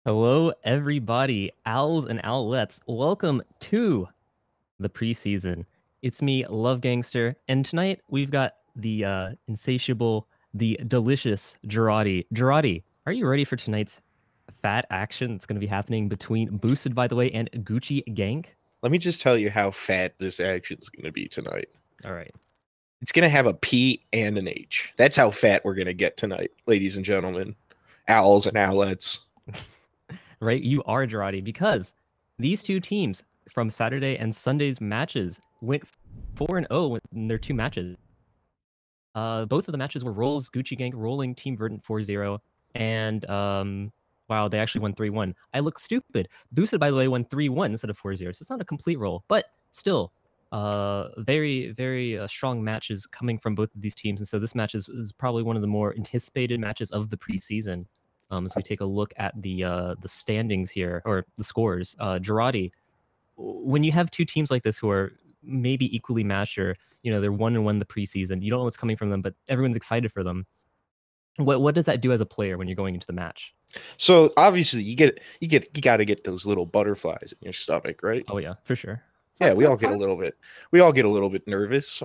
Hello, everybody, owls and owlets. Welcome to the preseason. It's me, LuvGangster, and tonight we've got the insatiable, the delicious Jarate. Jarate, are you ready for tonight's fat action that's going to be happening between Boosted, by the way, and Gucci Gank? Let me just tell you how fat this action is going to be tonight. All right. It's going to have a P and an H. That's how fat we're going to get tonight, ladies and gentlemen, owls and owlets. Right, you are Jarate because these two teams from Saturday and Sunday's matches went 4-0 in their two matches. Both of the matches were rolls. Gucci Gank rolling Team Verdant 4-0, and wow, they actually won 3-1. I look stupid. Boosted, by the way, won 3-1 instead of 4-0, so it's not a complete roll, but still, very strong matches coming from both of these teams, and so this match is probably one of the more anticipated matches of the preseason. As we take a look at the standings here, or the scores, Jarate, when you have two teams like this who are maybe equally matched, or they're 1-1 the preseason, you don't know what's coming from them, but everyone's excited for them. What does that do as a player when you're going into the match? So obviously you got to get those little butterflies in your stomach, right? Oh yeah, for sure. Yeah, we all get a little bit nervous.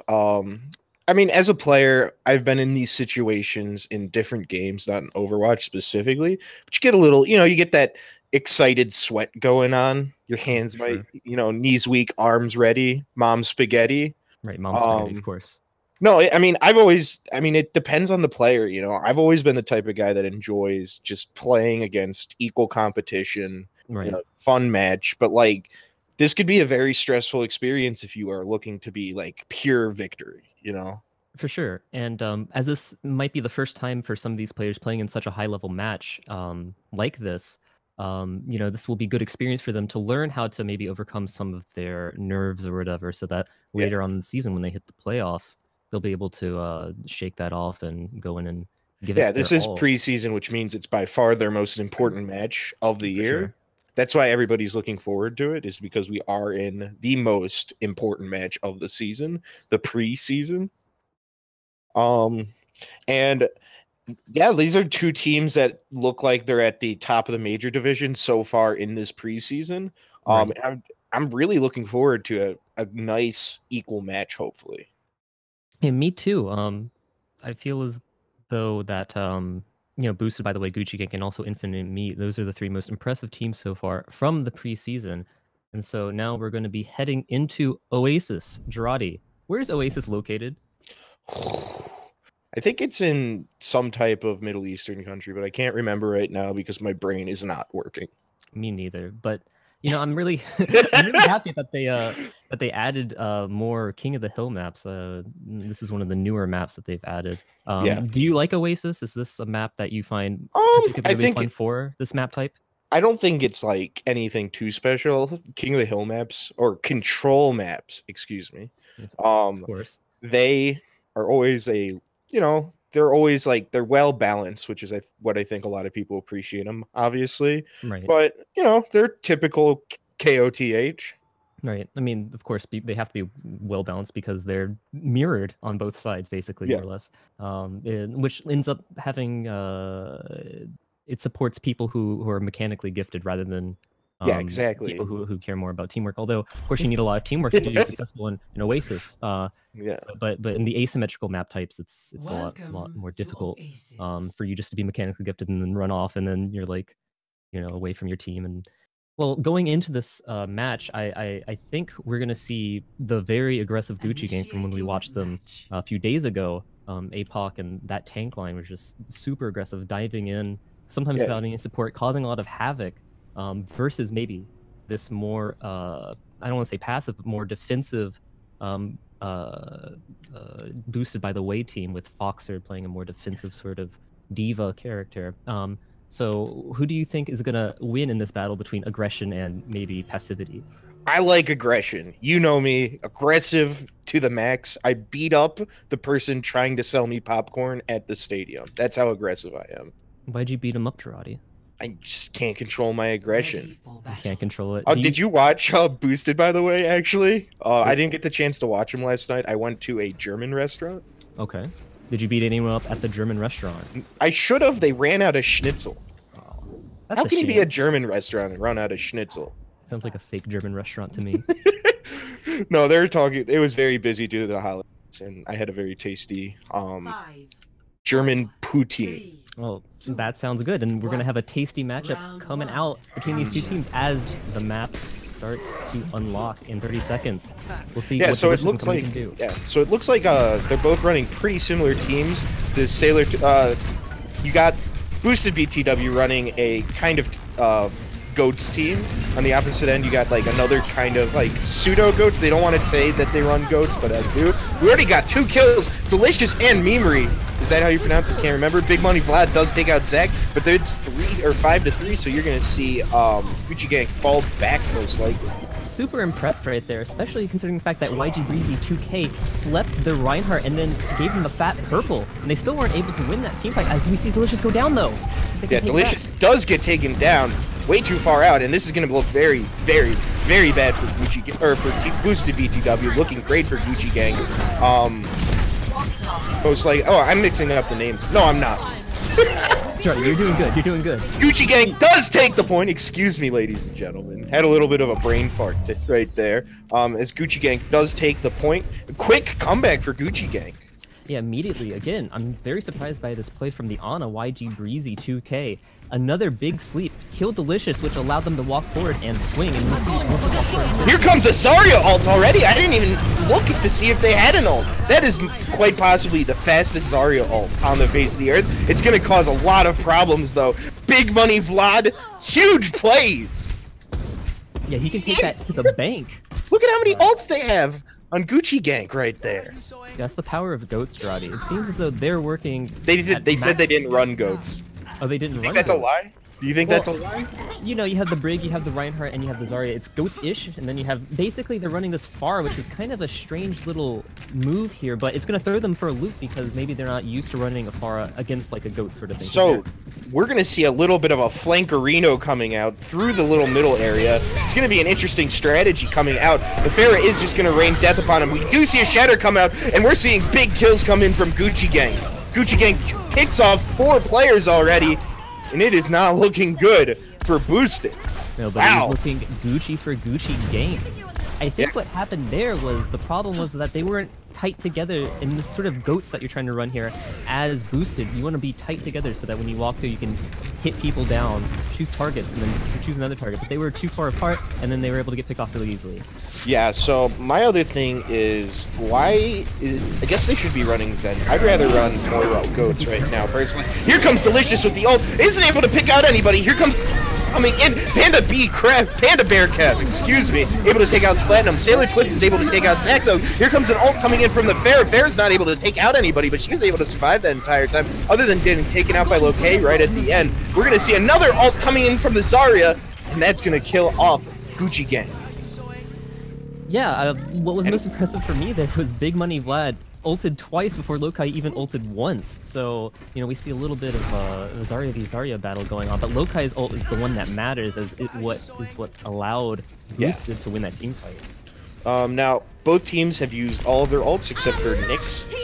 I mean, as a player, I've been in these situations in different games, not in Overwatch specifically, but you get a little, you get that excited sweat going on. Your hands might, knees weak, arms ready, mom spaghetti. Right, mom spaghetti, of course. No, I mean, it depends on the player, I've always been the type of guy that enjoys just playing against equal competition, right. Fun match, but like this could be a very stressful experience if you are looking to be like pure victory, For sure. And as this might be the first time for some of these players playing in such a high level match like this, this will be good experience for them to learn how to maybe overcome some of their nerves or whatever, so that later on in the season when they hit the playoffs, they'll be able to shake that off and go in and give it. Yeah, this is preseason, which means it's by far their most important match of the year. Sure. That's why everybody's looking forward to it, is because we are in the most important match of the season, the preseason. And yeah, these are two teams that look like they're at the top of the major division so far in this preseason. Right. I'm really looking forward to a nice equal match, hopefully. Yeah, me too. I feel as though that boosted, by the way, Gucci Gank and also Infinite Meat, those are the three most impressive teams so far from the preseason. And so now we're going to be heading into Oasis. Jarate, where's Oasis located? I think it's in some type of Middle Eastern country, but I can't remember right now because my brain is not working. Me neither. But I'm really happy that they added more King of the Hill maps. This is one of the newer maps that they've added. Yeah. Do you like Oasis? Is this a map that you find particularly fun for this map type? I don't think it's like anything too special. King of the Hill maps, or control maps, excuse me. Of course. They are always they're always like, they're well balanced, which is what I think a lot of people appreciate them, obviously. Right. But they're typical KOTH. Right. I mean, of course, they have to be well balanced because they're mirrored on both sides, basically, more or less. Which ends up having it supports people who are mechanically gifted rather than exactly, people who care more about teamwork. Although, of course, you need a lot of teamwork to be successful in Oasis. But in the asymmetrical map types, it's a lot more difficult for you just to be mechanically gifted and then run off, and then you're like, away from your team. And well, going into this match, I think we're gonna see the very aggressive Gucci game from when we watched them a few days ago. APOC and that tank line was just super aggressive, diving in, sometimes without any support, causing a lot of havoc. Versus maybe this more, I don't want to say passive, but more defensive, boosted by the Way team, with Foxer playing a more defensive sort of diva character. So who do you think is going to win in this battle between aggression and maybe passivity? I like aggression. You know me, aggressive to the max. I beat up the person trying to sell me popcorn at the stadium. That's how aggressive I am. Why'd you beat him up, Jarate? I just can't control my aggression. You can't control it. Oh, did you watch Boosted, by the way, actually? I didn't get the chance to watch him last night. I went to a German restaurant. Okay. Did you beat anyone up at the German restaurant? I should have. They ran out of schnitzel. Oh. How can he be a German restaurant and run out of schnitzel? Sounds like a fake German restaurant to me. No, they're talking. It was very busy due to the holidays, and I had a very tasty German poutine. Well, that sounds good, and we're gonna have a tasty matchup coming out between these two teams as the map starts to unlock in 30 seconds. We'll see. Yeah, what so it looks like so it looks like they're both running pretty similar teams. The Sailor, you got Boosted BTW running a kind of goats team. On the opposite end, you got like another kind of like pseudo goats. They don't want to say that they run goats, but I do. We already got 2 kills, Delicious and Memery. Is that how you pronounce it? Can't remember. Big Money Vlad does take out Zach, but it's 3 or 5-3, so you're gonna see Gucci Gang fall back most likely. Super impressed right there, especially considering the fact that YG Breezy 2K slept the Reinhardt and then gave him the fat purple, and they still weren't able to win that team fight. As we see Delicious go down though. Yeah, Delicious does get taken down way too far out, and this is going to look very, very, very bad for Gucci or for Boosted BTW. Looking great for Gucci Gang. Most like, oh, I'm mixing up the names. No, I'm not. Sure, you're doing good. You're doing good. Gucci Gang does take the point. Excuse me, ladies and gentlemen. Had a little bit of a brain fart right there. As Gucci Gang does take the point. Quick comeback for Gucci Gang. Yeah, immediately. Again, I'm very surprised by this play from the Ana YG Breezy 2K. Another big sleep. Killed Delicious, which allowed them to walk forward and swing. And here comes a Zarya ult already. I didn't even look to see if they had an ult. That is quite possibly the fastest Zarya ult on the face of the earth. It's going to cause a lot of problems, though. Big Money Vlad, huge plays. Yeah, he can take that to the bank. Look at how many ults they have on Gucci Gang right there. That's the power of goats, Jarate. It seems as though they're working. They said they didn't run goats. Oh, they didn't run. That's a lie? Do you think that's a lie? You know, you have the Brig, you have the Reinhardt, and you have the Zarya. It's goats-ish, and then you have basically they're running this far, which is kind of a strange little move here, but it's gonna throw them for a loop because maybe they're not used to running a far against like a goat sort of thing. So we're gonna see a little bit of a flankerino coming out through the little middle area. It's gonna be an interesting strategy coming out. The Pharah is just gonna rain death upon him. We do see a Shatter come out, and we're seeing big kills come in from Gucci Gang. Gucci Gang picks off 4 players already, and it is not looking good for Boosted. No, but wow. It's looking Gucci for Gucci Gang. I think what happened there was the problem was that they weren't tight together in the sort of goats that you're trying to run here as Boosted. You want to be tight together so that when you walk through you can hit people down, choose targets, and then choose another target. But they were too far apart, and then they were able to get picked off really easily. Yeah, so my other thing is, I guess they should be running Zen. I'd rather run more goats right now, personally. Here comes Delicious with the ult. Isn't able to pick out anybody. Here comes coming in Panda Bear Kev, excuse me, able to take out Platinum. Sailor Twitch is able to take out Zach, though. Here comes an ult coming in from the Pharah. Pharah's not able to take out anybody, but she was able to survive that entire time, other than getting taken out by Loke right at the end. We're going to see another ult coming in from the Zarya, and that's going to kill off Gucci Gang. Yeah, what was most impressive for me there was Big Money Vlad ulted twice before Lokai even ulted once. So, you know, we see a little bit of Zarya v Zarya battle going on, but Lokai's ult is the one that matters as what allowed Boosted to win that team fight. Now, both teams have used all of their ults except for Nyx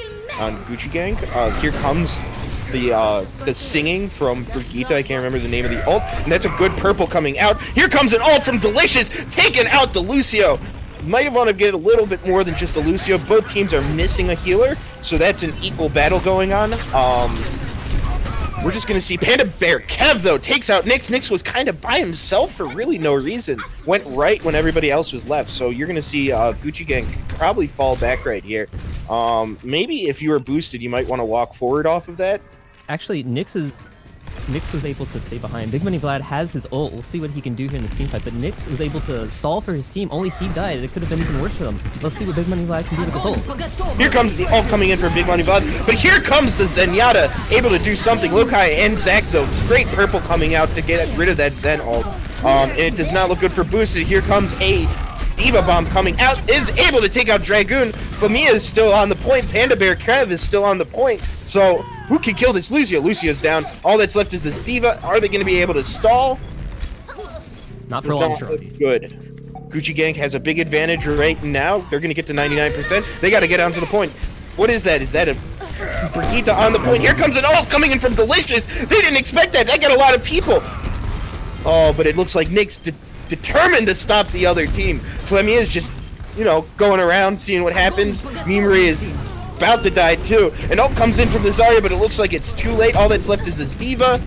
on Gucci Gang. Here comes the singing from Brigitte. I can't remember the name of the ult, and that's a good purple coming out. Here comes an ult from Delicious, taking out Delucio. Might want to get a little bit more than just the Lucio. Both teams are missing a healer, so that's an equal battle going on. We're just going to see Panda Bear Kev, though, takes out Nyx. Nyx was kind of by himself for really no reason. Went right when everybody else was left, so you're going to see Gucci Gang probably fall back right here. Maybe if you were boosted, you might want to walk forward off of that. Actually, Nyx was able to stay behind. Big Money Vlad has his ult. We'll see what he can do here in this team fight. But Nyx was able to stall for his team. Only he died. It could have been even worse for them. Let's see what Big Money Vlad can do with his ult. Here comes the ult coming in from Big Money Vlad. But here comes the Zenyatta, able to do something. Lokai and Zach, though. Great purple coming out to get rid of that Zen ult. And it does not look good for Boosted. Here comes a Diva Bomb coming out, is able to take out Dragoon. Flamia is still on the point. Panda Bear Kev is still on the point. So who can kill this Lucio? Lucio's down. All that's left is this Diva. Are they going to be able to stall? Not for long. Good. Gucci Gang has a big advantage right now. They're going to get to 99%. They got to get onto the point. What is that? Is that a Brigitte on the point? Here comes an ult coming in from Delicious. They didn't expect that. They got a lot of people. Oh, but it looks like Nick's determined to stop the other team. Flemmy is just, you know, going around, seeing what happens. Mimri is about to die too. And ult comes in from the Zarya, but it looks like it's too late. All that's left is this D.Va.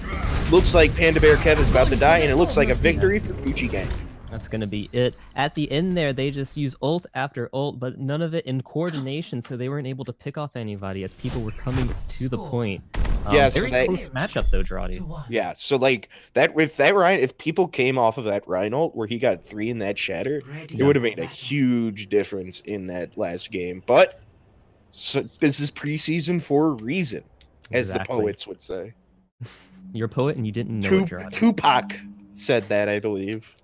Looks like Panda Bear Kev is about to die, and it looks like a victory for Gucci Gang. That's gonna be it. At the end there, they just use ult after ult, but none of it in coordination, so they weren't able to pick off anybody as people were coming to the point. Yeah, so very close matchup though, Jarate. Yeah, so like if people came off of that Rhine ult where he got 3 in that shatter, it would have made a huge difference in that last game. But so this is preseason for a reason, as the poets would say. You're a poet and you didn't know it, Jarate. Tupac said that, I believe.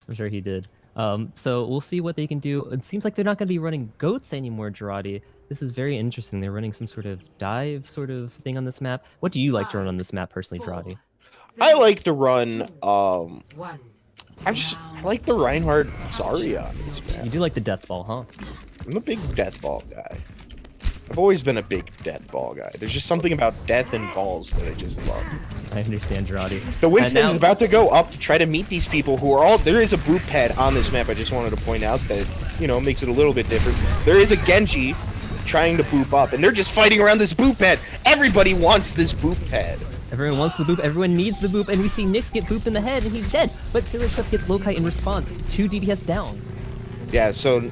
I'm sure he did. So we'll see what they can do. It seems like they're not going to be running goats anymore, Jarate. This is very interesting. They're running some sort of dive sort of thing on this map. What do you like to run on this map personally, Jarate? I like to run, I like the Reinhardt Zarya on this map. You do like the death ball, huh? I'm a big death ball guy. I've always been a big death ball guy. There's just something about death and balls that I just love. I understand, Jarate. The Winston is about to go up to try to meet these people who are all... There is a boot pad on this map. I just wanted to point out that, you know, makes it a little bit different. There is a Genji trying to boop up, and they're just fighting around this boop pad. Everybody wants this boop pad. Everyone wants the boop, everyone needs the boop, and we see Nyx get booped in the head, and he's dead. But Sailor gets Lokai in response. 2 DPS down. Yeah, so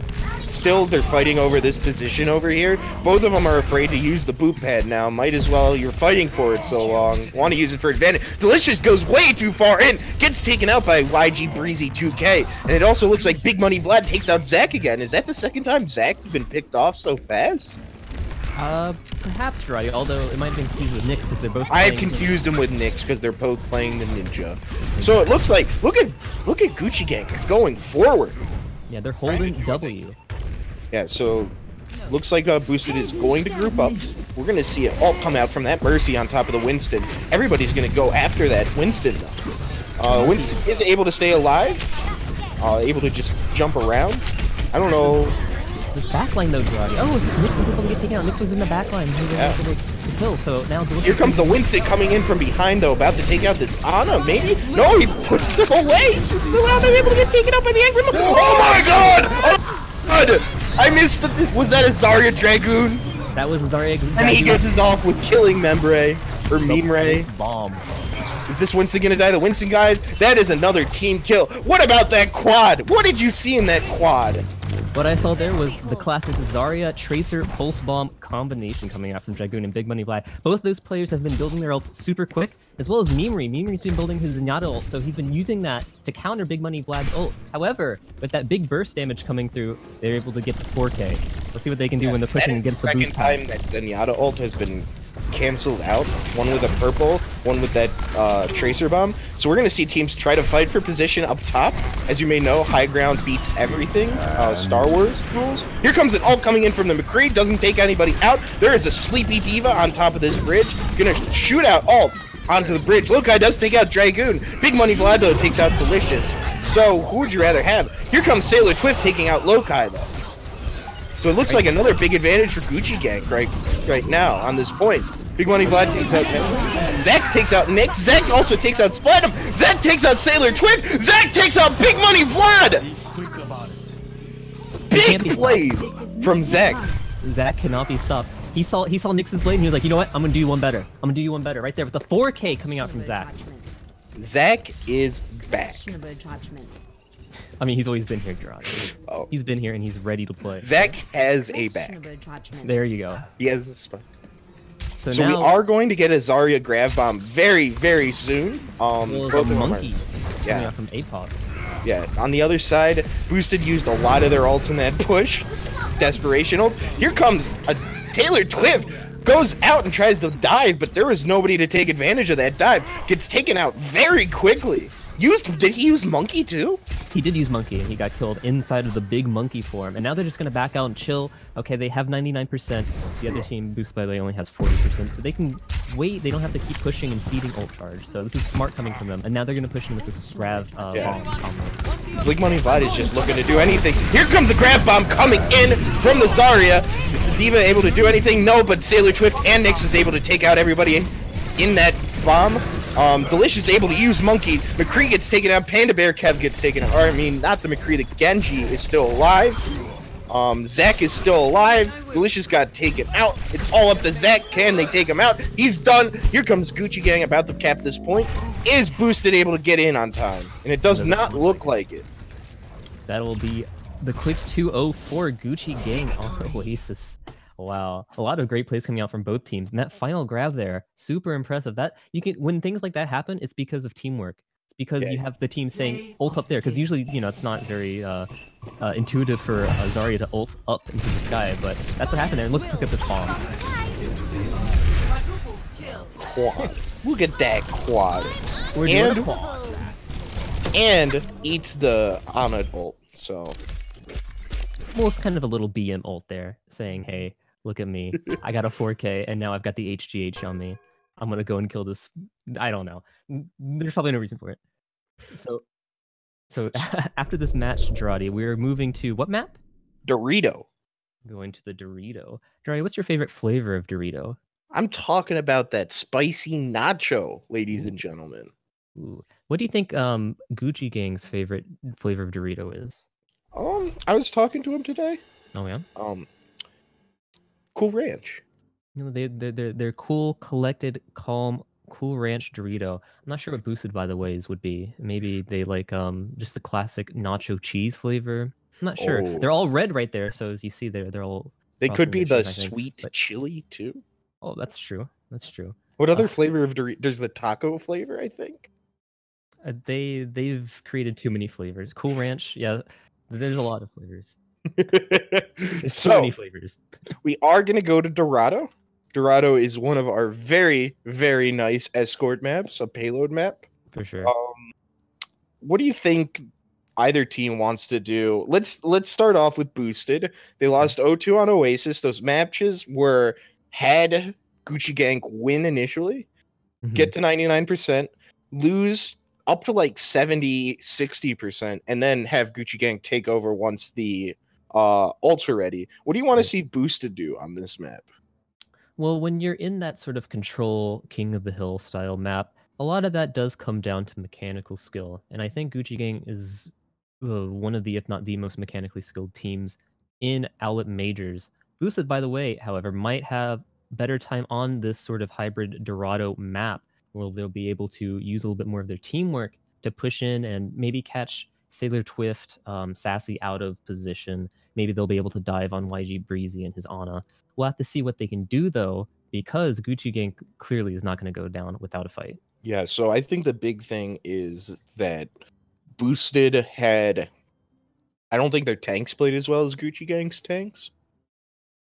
still they're fighting over this position over here. Both of them are afraid to use the boot pad now. Might as well, you're fighting for it so long. Want to use it for advantage. Delicious goes way too far in. Gets taken out by YG Breezy 2K. And it also looks like Big Money Vlad takes out Zach again. Is that the second time Zach's been picked off so fast? Perhaps, Jarate, although it might have been confused with Nyx because they're both I have confused them with Nyx because they're both playing the Ninja. So it looks like, look at Gucci Gang going forward. Yeah, they're holding W. Yeah, so looks like Boosted is going to group up. We're going to see it all come out from that Mercy on top of the Winston. Everybody's going to go after that Winston, though. Winston is able to stay alive, able to just jump around. I don't know. This backline, though, Jarate. Oh, Nyx was able to get taken out. Nyx was in the backline. He was able to kill, so now... Here comes the Winston coming in from behind, though, about to take out this Ana, maybe? No, he pushes it away! Still out there, able to get taken out by the Angry... Oh my god! Oh god! I missed the... Was that a Zarya Dragoon? That was a Zarya Dragoon. And he gets us off with killing Membre, or Mimre. Bomb. Is this Winston gonna die? The Winston guys? That is another team kill. What about that quad? What did you see in that quad? What I saw there was the classic Zarya Tracer Pulse Bomb combination coming out from Dragoon and Big Money Vlad. Both those players have been building their ults super quick, as well as Mimri. Mimri's been building his Zenyatta ult, so he's been using that to counter Big Money Vlad's ult. However, with that big burst damage coming through, they're able to get to 4K. Let's see what they can do when they're pushing against the boost. That is the second time that Zenyatta ult has been canceled out. One with a purple, one with that Tracer Bomb. So we're going to see teams try to fight for position up top. As you may know, high ground beats everything. Star Wars rules. Here comes an ult coming in from the McCree. Doesn't take anybody out. There is a sleepy D.Va on top of this bridge. Gonna shoot out ult onto the bridge. Lokai does take out Dragoon. Big Money Vlad, though, takes out Delicious. So who would you rather have? Here comes Sailor Twift taking out Lokai, though. So it looks like another big advantage for Gucci Gang right now on this point. Big Money Vlad takes out Zach takes out Nyx. Zach also takes out Splatum. Zach takes out Sailor Twift. Zach takes out Big Money Vlad. Big play from Zach. Zach cannot be stopped. He saw Nyx's blade and he was like, you know what? I'm gonna do you one better. I'm gonna do you one better. Right there with the 4K coming out from Zach. Zach is back. I mean, he's always been here, Dorado. Oh. He's been here and he's ready to play. Zach has a back. There you go. He has a spot. So now, we are going to get a Zarya grab bomb very, very soon. Both of them monkey coming out from APOC. Yeah, on the other side, Boosted used a lot of their ults in that push. Desperation ult. Here comes a Taylor Twift. Goes out and tries to dive, but there was nobody to take advantage of that dive. Gets taken out very quickly. Did he use Monkey too? He did use Monkey, and he got killed inside of the big Monkey form. And now they're just going to back out and chill. Okay, they have 99%. The other team, Boost by the way, only has 40%. So they can wait. They don't have to keep pushing and feeding ult charge. So this is smart coming from them. And now they're going to push in with this grab bomb combo. Big Money Vlad is just looking to do anything. Here comes the grab bomb coming in from the Zarya. Is the D.Va able to do anything? No, but Sailor Twift and Nyx is able to take out everybody in that bomb. Delicious able to use Monkey. McCree gets taken out. Panda Bear Kev gets taken out. Or, I mean, not the McCree. The Genji is still alive. Zach is still alive. Delicious got taken out. It's all up to Zach. Can they take him out? He's done. Here comes Gucci Gang about to cap this point. Is Boosted able to get in on time? And it does not look like it. That will be the quick 2-0 for Gucci Gang on Oasis. Wow, a lot of great plays coming out from both teams, and that final grab there, super impressive. That you can, when things like that happen, it's because of teamwork. It's because you have the team saying ult up there, because usually, you know, it's not very intuitive for Zarya to ult up into the sky, but that's what happened there. Look at this bomb. Quad. Look at that quad. And eats the Ana ult. So, well, it's kind of a little BM ult there, saying, "Hey, look at me. I got a 4K, and now I've got the HGH on me. I'm gonna go and kill this." I don't know. There's probably no reason for it. So after this match, Jarate, we're moving to what map? Dorado. Going to the Dorado. Jarate, what's your favorite flavor of Dorado? I'm talking about that spicy nacho, ladies and gentlemen. Ooh. What do you think Gucci Gang's favorite flavor of Dorado is? I was talking to him today. Oh yeah. Cool Ranch. You know, they're cool, collected, calm, Cool Ranch Dorito. I'm not sure what Boosted by the ways would be. Maybe they like just the classic nacho cheese flavor. I'm not sure. Oh. They're all red right there, so as you see there, they're all. They could be the sweet chili too. Oh, that's true. That's true. What other flavor of Dorito? There's the taco flavor, I think. They've created too many flavors. Cool Ranch, yeah. There's a lot of flavors. There's so many flavors. We are gonna go to Dorado. Dorado is one of our very, very nice escort maps, a payload map. For sure. What do you think either team wants to do? Let's start off with Boosted. They lost 0-2 on Oasis. Those matches had Gucci Gang win initially, get to 99%, lose up to like 70-60%, and then have Gucci Gang take over once the ults are ready. What do you want to see Boosted do on this map? Well, when you're in that sort of control King of the Hill style map, a lot of that does come down to mechanical skill. And I think Gucci Gang is one of the, if not the most mechanically skilled teams in Owlet Majors. Boosted, by the way, however, might have better time on this sort of hybrid Dorado map, where they'll be able to use a little bit more of their teamwork to push in and maybe catch Sailor Twift, Sassy out of position. Maybe they'll be able to dive on YG Breezy and his Ana. We'll have to see what they can do, though, because Gucci Gang clearly is not going to go down without a fight. Yeah, so I think the big thing is that Boosted had... I don't think their tanks played as well as Gucci Gang's tanks.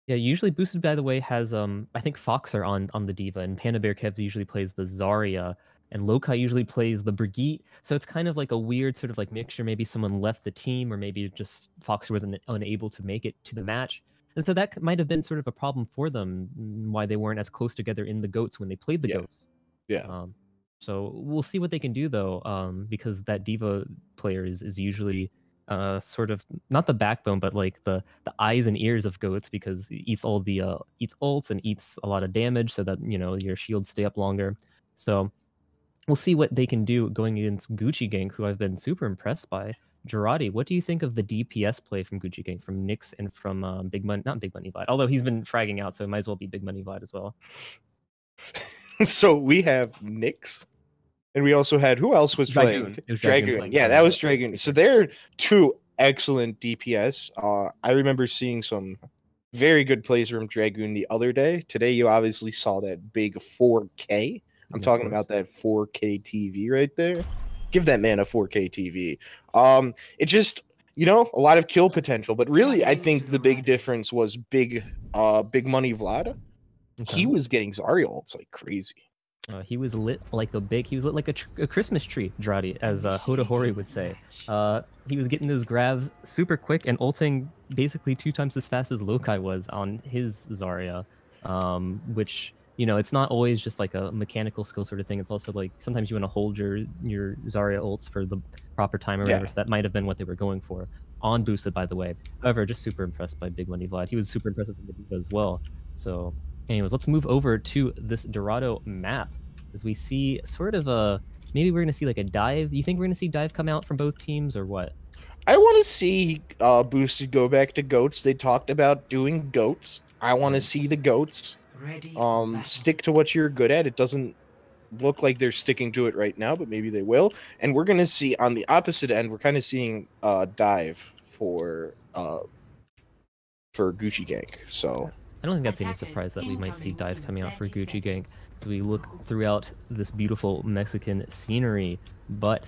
Yeah, usually Boosted, by the way, has, I think Foxer on the Diva, and Panda Bear Kev usually plays the Zarya, and Lokai usually plays the Brigitte. So it's kind of like a weird sort of like mixture. Maybe someone left the team, or maybe just Foxer was unable to make it to the match. And so that might have been sort of a problem for them, why they weren't as close together in the GOATs when they played the GOATs. Yeah. So we'll see what they can do, though, because that Diva player is usually sort of not the backbone, but like the eyes and ears of GOATs, because it eats all the eats ults and eats a lot of damage, so that your shields stay up longer. So we'll see what they can do going against Gucci Gang, who I've been super impressed by. Jarate, what do you think of the DPS play from Gucci Gang, from Nyx and from not Big Money Vlad, although he's been fragging out, so it might as well be Big Money Vlad as well. So we have Nyx, and we also had, who else was playing? Dragoon. Yeah, that was Dragoon. So they're two excellent DPS. I remember seeing some very good plays from Dragoon the other day. Today you obviously saw that big 4K. I'm talking about that 4K TV right there. Give that man a 4K TV. It just, a lot of kill potential, but really I think the big difference was Big Money Vlad. Okay. He was getting Zarya ults like crazy. He was lit like a Christmas tree, Jarate, as Hoda Hori would say. He was getting those grabs super quick and ulting basically 2 times as fast as Lokai was on his Zarya, which, it's not always just like a mechanical skill sort of thing. It's also like sometimes you want to hold your Zarya ults for the proper time or whatever. So that might have been what they were going for on Boosted, by the way. However, just super impressed by Big Money Vlad. He was super impressive with the Diva as well. So anyways, let's move over to this Dorado map. as we see sort of a maybe we're gonna see like a dive. You think we're gonna see dive come out from both teams or what? I want to see Boosted go back to goats. They talked about doing goats. I want to see the goats. Stick to what you're good at. It doesn't look like they're sticking to it right now, but maybe they will. And we're gonna see on the opposite end. We're kind of seeing dive for Gucci Gank. So I don't think that's any surprise that we might see dive coming out for Gucci Gank as we look throughout this beautiful Mexican scenery. But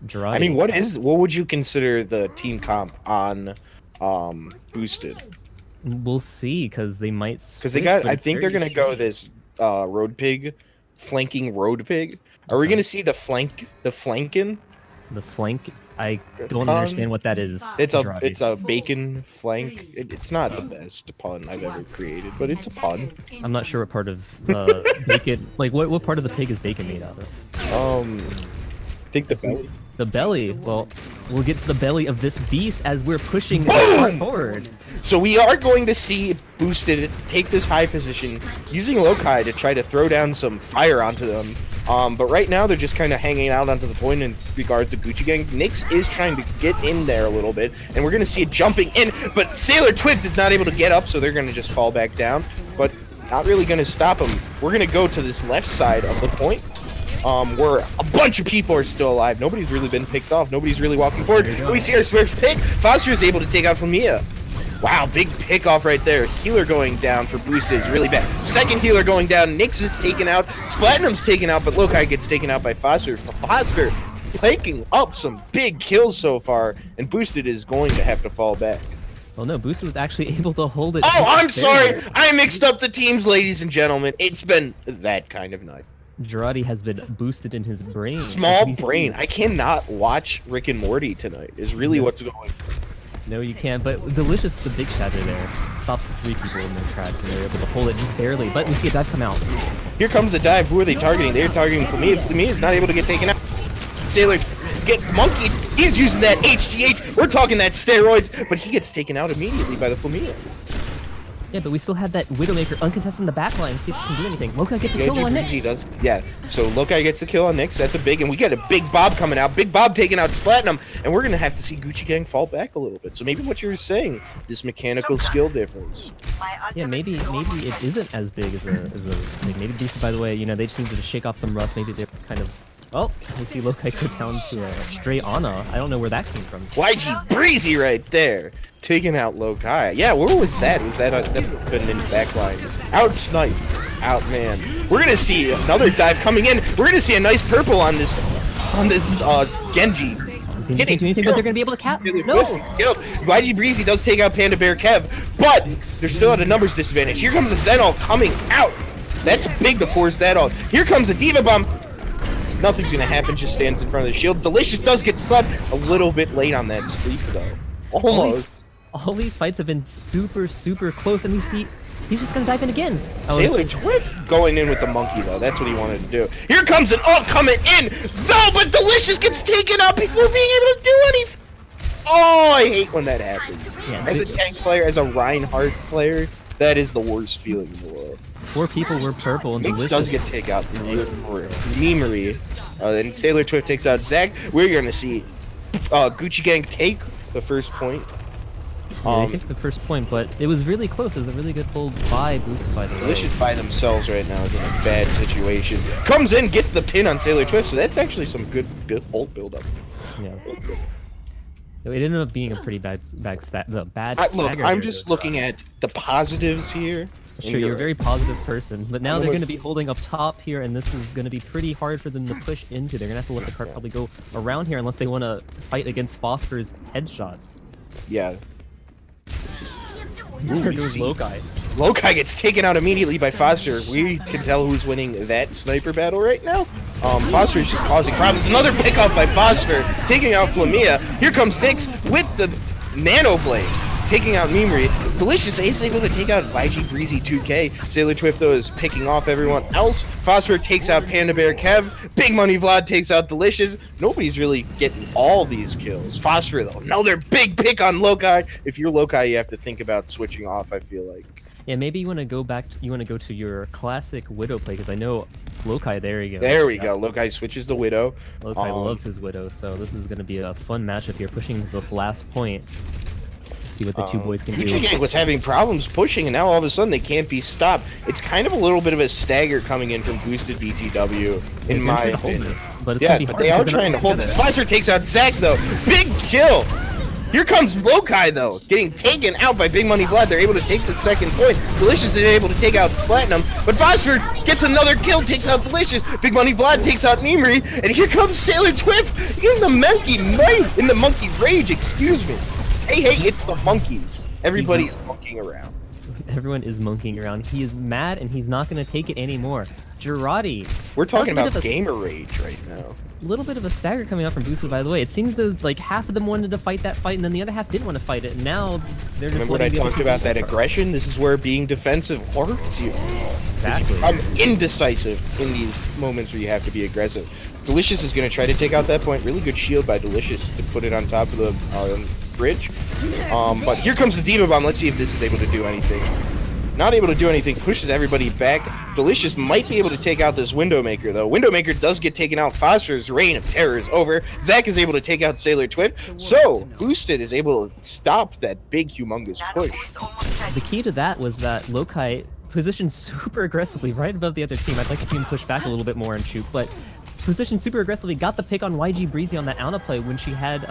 jarate, I mean, what would you consider the team comp on Boosted? We'll see, because they might. Because they got, I think they're gonna go this road pig, flanking road pig. Are we gonna see the flanking? The flank. I don't understand what that is. It's a bacon flank. It's not the best pun I've ever created, but it's a pun. I'm not sure what part of bacon. Like what part of the pig is bacon made out of? I think the belly. The belly. Well, we'll get to the belly of this beast as we're pushing forward. So we are going to see Boosted take this high position, using Lokai to try to throw down some fire onto them. But right now they're just kind of hanging out onto the point in regards to Gucci Gang. Nyx is trying to get in there a little bit, and we're going to see it jumping in, but Sailor Twift is not able to get up, so they're going to just fall back down. But not really going to stop them. We're going to go to this left side of the point, where a bunch of people are still alive. Nobody's really been picked off. Nobody's really walking forward. We see our Swift pick. Foster is able to take out Flamia. Wow, big pick off right there. Healer going down for Boosted is really bad. Second healer going down. Nyx is taken out. Platinum's taken out, but Lokai gets taken out by Foster. Foster planking up some big kills so far, and Boosted is going to have to fall back. Well, no, Boosted was actually able to hold it. Oh, I'm sorry. I mixed up the teams, ladies and gentlemen. It's been that kind of night. Jarate has been boosted in his brain. Small brain. I cannot watch Rick and Morty tonight, is really what's going on. No, you can't, but Delicious, the big shatter there, stops 3 people in their tracks, and they're able to hold it just barely, but we see a dive come out. Here comes the dive. Who are they targeting? They're targeting Flamia. Flamia is not able to get taken out. Sailor get monkeyed. He's using that HGH. We're talking that steroids, but he gets taken out immediately by the Flamia. Yeah, but we still have that Widowmaker uncontested in the backline. See if he can do anything. Lokai gets a kill on Nyx. He does. Yeah, so Lokai gets the kill on Nyx. That's a big, and we get a Big Bob coming out. Big Bob taking out Platinum, and we're going to have to see Gucci Gang fall back a little bit. So maybe what you're saying, this mechanical skill difference. Yeah, maybe it isn't as big as a like maybe Boosted, by the way, you know, they just needed to shake off some rust. Maybe they're kind of... Well, we see Lokai go down to a stray Ana. I don't know where that came from. YG Breezy right there. Taking out Lokai. Yeah, where was that? Was that couldn't in the backline? Out sniped. Out man. We're gonna see another dive coming in. We're gonna see a nice purple on this Genji. Hitting. Do you think that they're gonna be able to cap? No. YG Breezy does take out Panda Bear Kev, but they're still at a numbers disadvantage. Here comes a Zenol coming out. That's big to force that out. Here comes a Diva Bomb. Nothing's gonna happen. Just stands in front of the shield. Delicious does get slept a little bit late on that sleep though. Almost. All these fights have been super close, and we see he's just gonna dive in again. Sailor Twift going in with the monkey though. That's what he wanted to do. Here comes an ult coming in though, but Delicious gets taken out before being able to do anything. Oh, I hate when that happens. Yeah, as a tank player, as a Reinhardt player, that is the worst feeling in the world. 4 people were purple, and Nyx does get taken out for memery. Then Sailor Twift takes out Zach. We're gonna see Gucci Gang take the first point. Yeah, they took the first point, but it was really close. It was a really good hold by Boosted, by the way. Delicious by themselves right now is in a bad situation. Comes in, gets the pin on Sailor Twift, so that's actually some good hold build up. Yeah. It ended up being a pretty bad look, I'm just looking at the positives here. Sure, you're a very positive person, but now they're going to be holding up top here, and this is going to be pretty hard for them to push into. They're going to have to let the cart probably go around here unless they want to fight against Foster's headshots. Yeah. There goes Lokai. Lokai gets taken out immediately by Foster. We can tell who's winning that sniper battle right now. Foster is just causing problems. Another pickup by Foster, taking out Flamia. Here comes Nyx with the Nano Blade, taking out Memory. Delicious is able to take out YG Breezy 2K. Sailor Twift though is picking off everyone else. Foster takes out Panda Bear Kev. Big Money Vlad takes out Delicious. Nobody's really getting all these kills. Foster though, another big pick on Lokai. If you're Lokai, you have to think about switching off, I feel like. Yeah, maybe you want to go back. You want to go to your classic Widow play, because I know LuvGangster, there you go. There we go. LuvGangster switches the Widow. LuvGangster loves his Widow, so this is going to be a fun matchup here, pushing this last point. See what the two boys can do. Gank was having problems pushing, and now all of a sudden they can't be stopped. It's kind of a little bit of a stagger coming in from boosted BTW, in my opinion. But they are trying to hold this. Spicer takes out Zach, though. Big kill! Here comes LuvGangster, though, getting taken out by Big Money Vlad. They're able to take the second point. Delicious is able to take out Splatinum, but Phosphor gets another kill, takes out Delicious. Big Money Vlad takes out Mimri, and here comes Sailor Twift in the monkey rage, excuse me. Hey, it's the monkeys. Everybody is monkeying around. Everyone is monkeying around. He is mad, and he's not going to take it anymore. Jarate. We're talking about gamer rage right now. A little bit of a stagger coming out from Boosted, by the way. It seems that like half of them wanted to fight that fight, and then the other half didn't want to fight it. And now they're just. Remember what I talked about, that aggression? This is where being defensive hurts you. Exactly. I'm indecisive in these moments where you have to be aggressive. Delicious is going to try to take out that point. Really good shield by Delicious to put it on top of the bridge. But here comes the Diva Bomb. Let's see if this is able to do anything. Not able to do anything, pushes everybody back. Delicious might be able to take out this Windowmaker, though. Windowmaker does get taken out. Phosphor's reign of terror is over. Zach is able to take out Sailor Twift. So, Boosted is able to stop that big, humongous push. The key to that was that LuvGangster positioned super aggressively right above the other team. I'd like to see him push back a little bit more and shoot, but positioned super aggressively, got the pick on YG Breezy on that Ana play when she had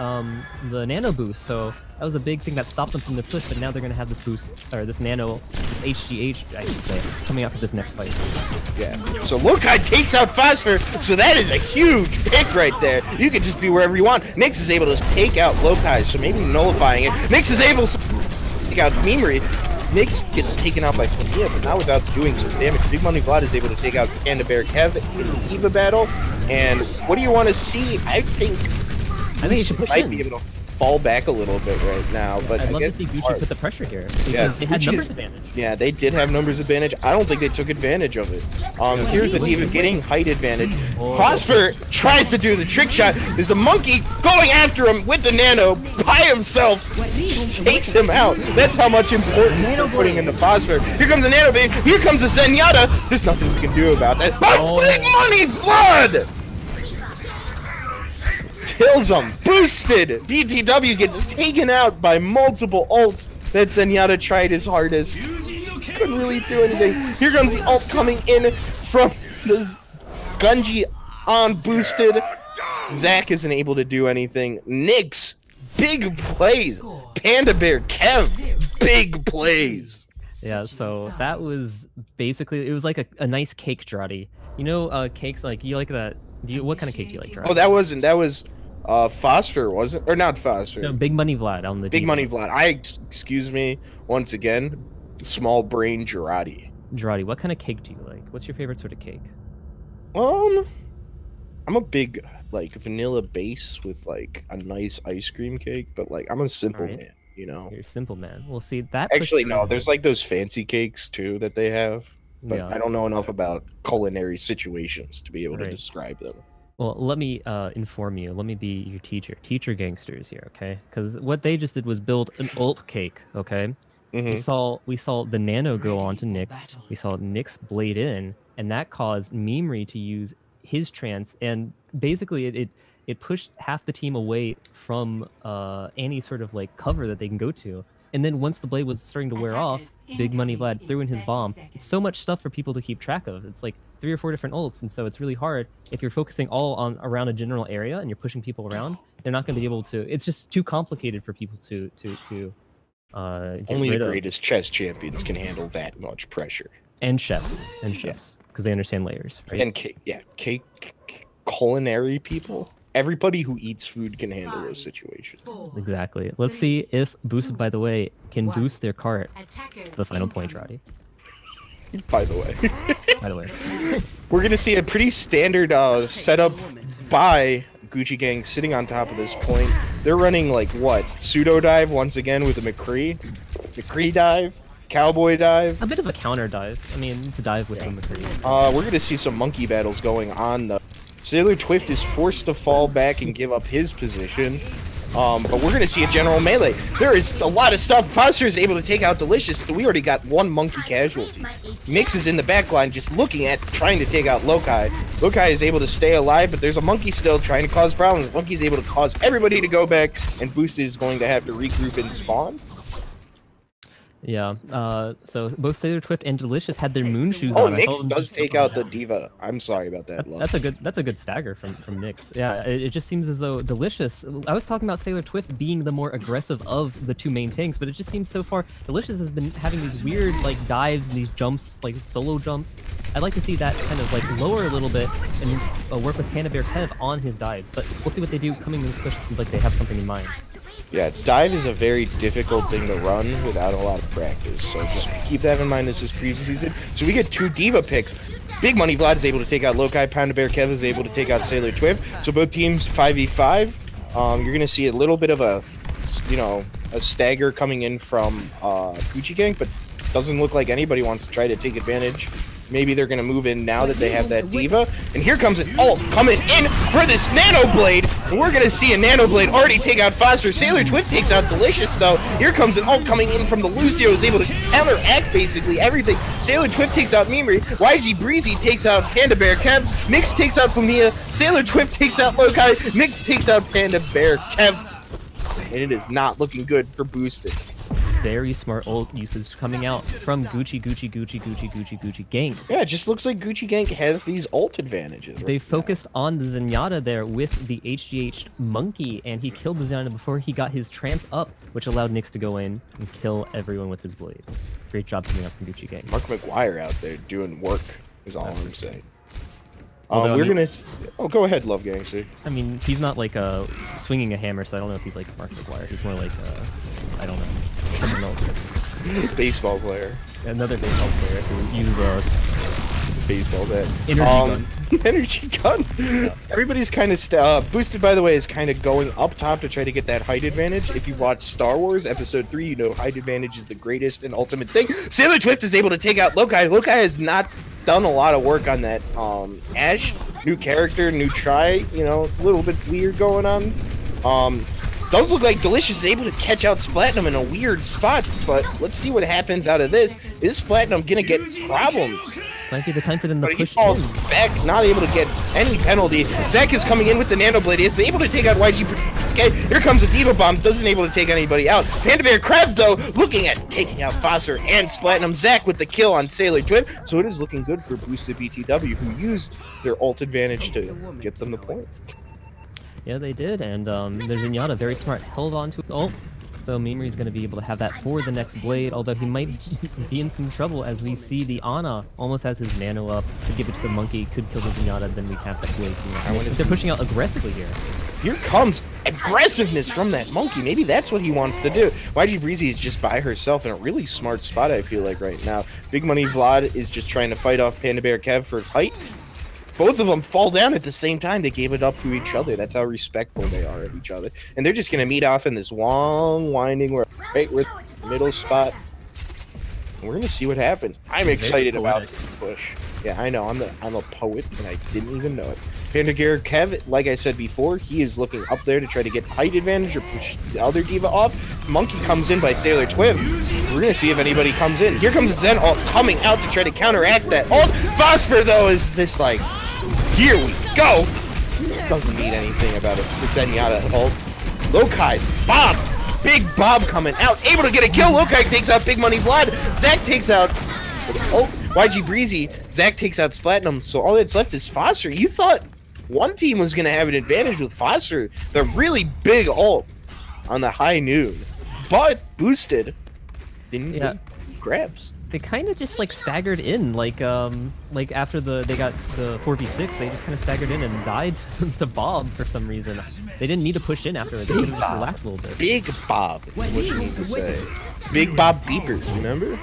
the nano boost, so that was a big thing that stopped them from the push, but now they're going to have this boost, or this nano, this HGH, I should say, coming out for this next fight. Yeah, so LuvGangster takes out Phosphor, so that is a huge pick right there. You can just be wherever you want. Nyx is able to take out LuvGangster, so maybe nullifying it. Nyx is able to take out Mimri. Nyx gets taken out by Flamia, but not without doing some damage. Big Money Vlad is able to take out Panda Bear Kev in the EVA battle. And what do you want to see? I think he should push might be able to fall back a little bit right now, but I'd I love guess to see Gucci put the pressure here. Yeah, they had numbers advantage. Yeah, they did have numbers advantage. I don't think they took advantage of it. Here's the Diva getting height advantage. Phosphor tries to do the trick shot. There's a monkey going after him with the nano by himself. Just takes him out. That's how much importance they're putting into Phosphor. Here comes the nano babe. Here comes the Zenyatta. There's nothing we can do about that. But Big Money Blood kills him. Boosted. BTW gets taken out by multiple ults. That Zenyatta tried his hardest. Couldn't really do anything. Here comes the ult coming in from the Gunji on Boosted. Zach isn't able to do anything. Nyx, big plays. Panda Bear Kev, big plays. Yeah, so that was basically, it was like a nice cake, Jarate. You know, cakes, like, you like that. What kind of cake do you like, Jarate? Oh, that was Phosphor, was it? Or not Phosphor? No, Big Money Vlad on the Big Money Vlad. Excuse me, once again, small brain Jarate. Jarate, what kind of cake do you like? What's your favorite sort of cake? I'm a big, like, vanilla base with, like, a nice ice cream cake, but, like, I'm a simple man, you know? You're a simple man. Well, see, that... Actually, no, there's, like, those fancy cakes, too, that they have, but I don't know enough about culinary situations to be able to describe them. Well, let me inform you. Let me be your teacher. Teacher gangsters here, okay? Because what they just did was build an ult cake, okay? We saw the nano go on to Nyx. We saw Nyx blade in, and that caused Mimri to use his trance, and basically it pushed half the team away from any sort of like cover that they can go to. And then once the blade was starting to wear off, Big Money Vlad threw in his bomb. It's so much stuff for people to keep track of. It's like 3 or 4 different ults, and so it's really hard if you're focusing all on around a general area and you're pushing people around. They're not going to be able to. It's just too complicated for people to only the greatest chess champions can handle that much pressure. And chefs, because they understand layers, right? And cake culinary people. Everybody who eats food can handle those situations. Exactly. Let's see if Boosted, by the way, can boost their cart to the final point, Roddy. By the way. We're gonna see a pretty standard setup by Gucci Gang sitting on top of this point. They're running like what? Pseudo dive once again with a McCree dive, cowboy dive. A bit of a counter dive. I mean, it's a dive with a McCree. We're gonna see some monkey battles going on though. Sailor Twift is forced to fall back and give up his position. But we're gonna see a general melee. There is a lot of stuff. Foster is able to take out Delicious. We already got one monkey casualty. Mix is in the back line just looking at trying to take out Lokai. Lokai is able to stay alive, but there's a monkey still trying to cause problems. Monkey's able to cause everybody to go back, and Boosted is going to have to regroup and spawn. Yeah, so both Sailor Twift and Delicious had their moon shoes on. Oh, Nyx does take out the D.Va. I'm sorry about that. That's a good stagger from Nyx. Yeah, it just seems as though Delicious. I was talking about Sailor Twift being the more aggressive of the two main tanks, but it just seems so far Delicious has been having these weird like dives and these jumps, like solo jumps. I'd like to see that kind of like lower a little bit and work with Panda Bear kind of on his dives, but we'll see what they do coming in this push. It seems like they have something in mind. Yeah, dive is a very difficult thing to run without a lot of practice, so just keep that in mind. This is preseason. So we get 2 D.Va picks. Big Money Vlad is able to take out Lokai, Panda Bear Kev is able to take out Sailor Twift. So both teams 5v5. You're going to see a little bit of a, a stagger coming in from Gucci Gank, but doesn't look like anybody wants to try to take advantage. Maybe they're going to move in now that they have that D.Va. And here comes an ult coming in for this Nano Blade. And we're going to see a Nano Blade already take out Foster. Sailor Twift takes out Delicious, though. Here comes an ult coming in from the Lucio, who's able to counteract basically everything. Sailor Twift takes out Mimri. YG Breezy takes out Panda Bear Kev. Mix takes out Fumia. Sailor Twift takes out Lokai. Mix takes out Panda Bear Kev. And it is not looking good for Boosted. Very smart ult usage coming out from Gucci Gank. Yeah, it just looks like Gucci Gank has these ult advantages. They focused on the Zenyatta there with the HGH monkey, and he killed the Zenyatta before he got his trance up, which allowed Nyx to go in and kill everyone with his blade. Great job coming up from Gucci Gank. Mark McGuire out there doing work is all I'm saying. We're gonna. Oh, go ahead, LuvGangster. I mean, he's not like swinging a hammer, so I don't know if he's like Mark McGuire. He's more like I don't know, someone else. Baseball player. Another baseball player who uses a baseball bat. Energy gun. Energy gun. Yeah. Everybody's kind of Boosted, by the way, is kind of going up top to try to get that height advantage. If you watch Star Wars Episode 3, you know height advantage is the greatest and ultimate thing. Sailor Twift is able to take out Lokai. Lokai has not done a lot of work on that Ash. New character, new try, a little bit weird going on. Does look like Delicious is able to catch out Splatinum in a weird spot, but let's see what happens out of this. Is Splatinum gonna get problems? Might be the time for them to push. He falls back, not able to get any penalty. Zach is coming in with the Nano Blade. He's able to take out YG. Okay, here comes a D.Va Bomb. Doesn't able to take anybody out. Panda Bear Crab, though, looking at taking out Foster and Splatinum. Zach with the kill on Sailor Twift. So it is looking good for Boosted BTW, who used their ult advantage to get them the point. Yeah, they did, and the Zenyatta, very smart, held on to ult. So Mimri is going to be able to have that for the next blade, although he might be in some trouble as we see the Ana almost has his nano up to give it to the monkey, could kill the Zenyatta, then we have that blade. They're pushing out aggressively here. Here comes aggressiveness from that monkey. Maybe that's what he wants to do. YG Breezy is just by herself in a really smart spot, I feel like, right now. Big Money Vlad is just trying to fight off Panda Bear Kev for height. Both of them fall down at the same time. They gave it up to each other. That's how respectful they are of each other. And they're just going to meet off in this long, winding road, right where the middle spot. And we're going to see what happens. I'm excited about this push. Yeah, I know. I'm a poet, and I didn't even know it. Panda Bear Kev, like I said before, he is looking up there to try to get height advantage or push the other D.Va off. Monkey comes in by Sailor Twift. We're going to see if anybody comes in. Here comes Zen ult coming out to try to counteract that ult. Phosphor, though, is this like... Here we go! Doesn't need anything about a Zenyatta ult. Lokai's Bob! Big Bob coming out, able to get a kill. Lokai takes out Big Money Vlad. Zach takes out YG Breezy. Zach takes out Splatinum. So all that's left is Foster. You thought one team was going to have an advantage with Foster. The really big ult on the high noon. But Boosted didn't get grabs. They kind of just like staggered in, like after they got the 4v6, they just kind of staggered in and died to Bob for some reason. They didn't need to push in after it. They could just relax a little bit. Big Bob is what you need to say. Big Bob Beepers, remember?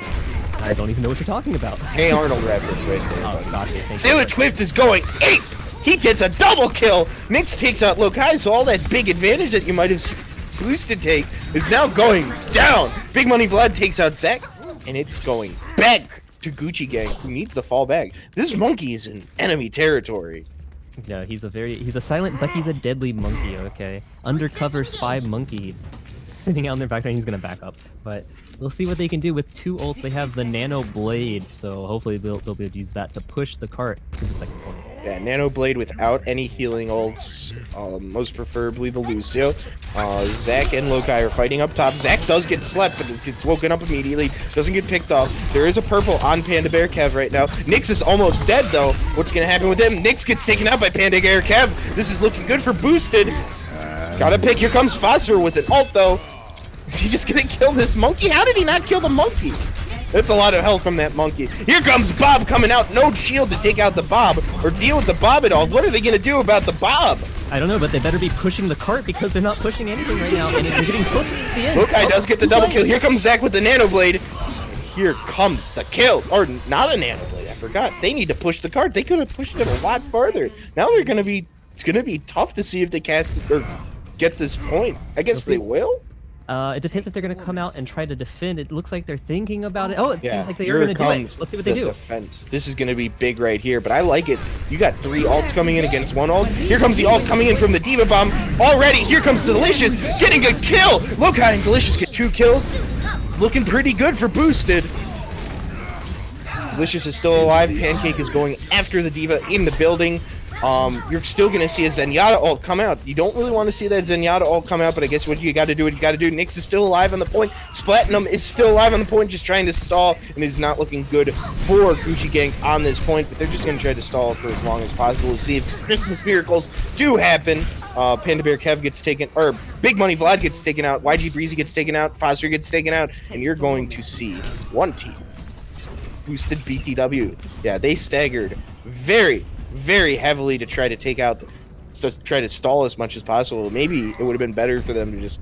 I don't even know what you're talking about. Hey Arnold reference right there. Oh, gotcha. Sailor Twift is going ape! He gets a double kill! Nyx takes out Lokai, so all that big advantage that you might have Boosted take is now going down! Big Money Vlad takes out Zach. And it's going back to Gucci Gang, who needs to fall back. This monkey is in enemy territory. Yeah, he's a silent, but he's a deadly monkey, okay? Undercover spy monkey. sitting out in their background. He's gonna back up, but we'll see what they can do with 2 ults. They have the Nano Blade, so hopefully they'll be able to use that to push the cart to the second point. Yeah, Nano Blade without any healing ults, most preferably the Lucio. Zach and Lokai are fighting up top. Zach does get slept, but gets woken up immediately. Doesn't get picked off. There is a purple on Panda Bear Kev right now. Nyx is almost dead, though. What's going to happen with him? Nyx gets taken out by Panda Bear Kev. This is looking good for Boosted. Gotta pick. Here comes Phosphor with an ult, though. Is he just going to kill this monkey? How did he not kill the monkey? That's a lot of health from that monkey. Here comes Bob coming out. No shield to take out the Bob or deal with the Bob at all. What are they going to do about the Bob? I don't know, but they better be pushing the cart because they're not pushing anything right now, and they're getting close to the end. Lokai does get the double kill. Here comes Zach with the Nano Blade. Here comes the kill. Or not a Nano Blade, I forgot. They need to push the cart. They could have pushed it a lot farther. Now they're going to be... It's going to be tough to see if they cast or get this point. I guess they will. It depends if they're going to come out and try to defend. It looks like they're thinking about it. Oh, it seems like they are going to do it. Let's see what they do. Defense. This is going to be big right here, but I like it. You got 3 ults coming in against 1 ult. Here comes the ult coming in from the Diva Bomb. Already, here comes Delicious getting a kill. Look how Delicious get 2 kills. Looking pretty good for Boosted. Delicious is still alive. Pancake is going after the Diva in the building. You're still going to see a Zenyatta ult come out. You don't really want to see that Zenyatta ult come out, but I guess what you got to do, Nyx is still alive on the point. Splatinum is still alive on the point, just trying to stall, and is not looking good for Gucci Gang on this point, but they're just going to try to stall for as long as possible to see if Christmas miracles do happen. Panda Bear Kev gets taken, or Big Money Vlad gets taken out, YG Breezy gets taken out, Foster gets taken out, and you're going to see one team. Boosted BTW. Yeah, they staggered very heavily to try to take out, to try to stall as much as possible. Maybe it would have been better for them to just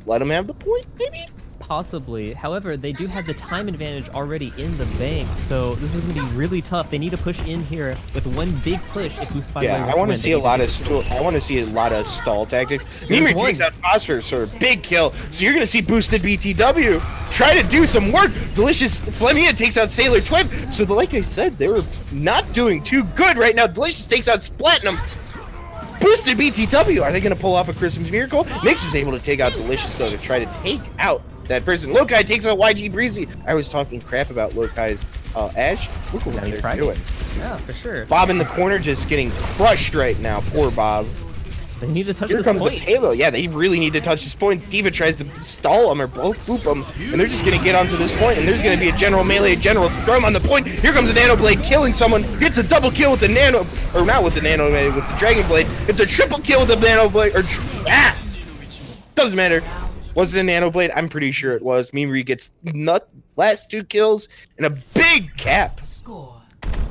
let them have the point, maybe? Possibly. However, they do have the time advantage already in the bank, so this is going to be really tough. They need to push in here with one big push. If I want to see a lot of stall tactics. Mimir takes out Phosphorus for a big kill, so you're going to see Boosted BTW try to do some work. Delicious Flemia takes out Sailor Twip. So like I said, they were not doing too good right now. Delicious takes out Splatinum. Boosted BTW, are they going to pull off a Christmas miracle? Nyx is able to take out Delicious, though, to try to take out that person. Lokai takes out YG Breezy. I was talking crap about Lokai's Ash. Look what they're doing. Yeah, for sure. Bob in the corner just getting crushed right now. Poor Bob. They need to touch this point. Here comes the Halo. Yeah, they really need to touch this point. Diva tries to stall him or boop him, and they're just going to get onto this point, and there's going to be a general melee, general scrum on the point. Here comes a Nano Blade killing someone. Gets a double kill with the Nano, or not with the Nano Blade, with the Dragon Blade. It's a triple kill with the Nano Blade, or doesn't matter. Was it a Nano Blade? I'm pretty sure it was. Mimiri gets last 2 kills and a big cap.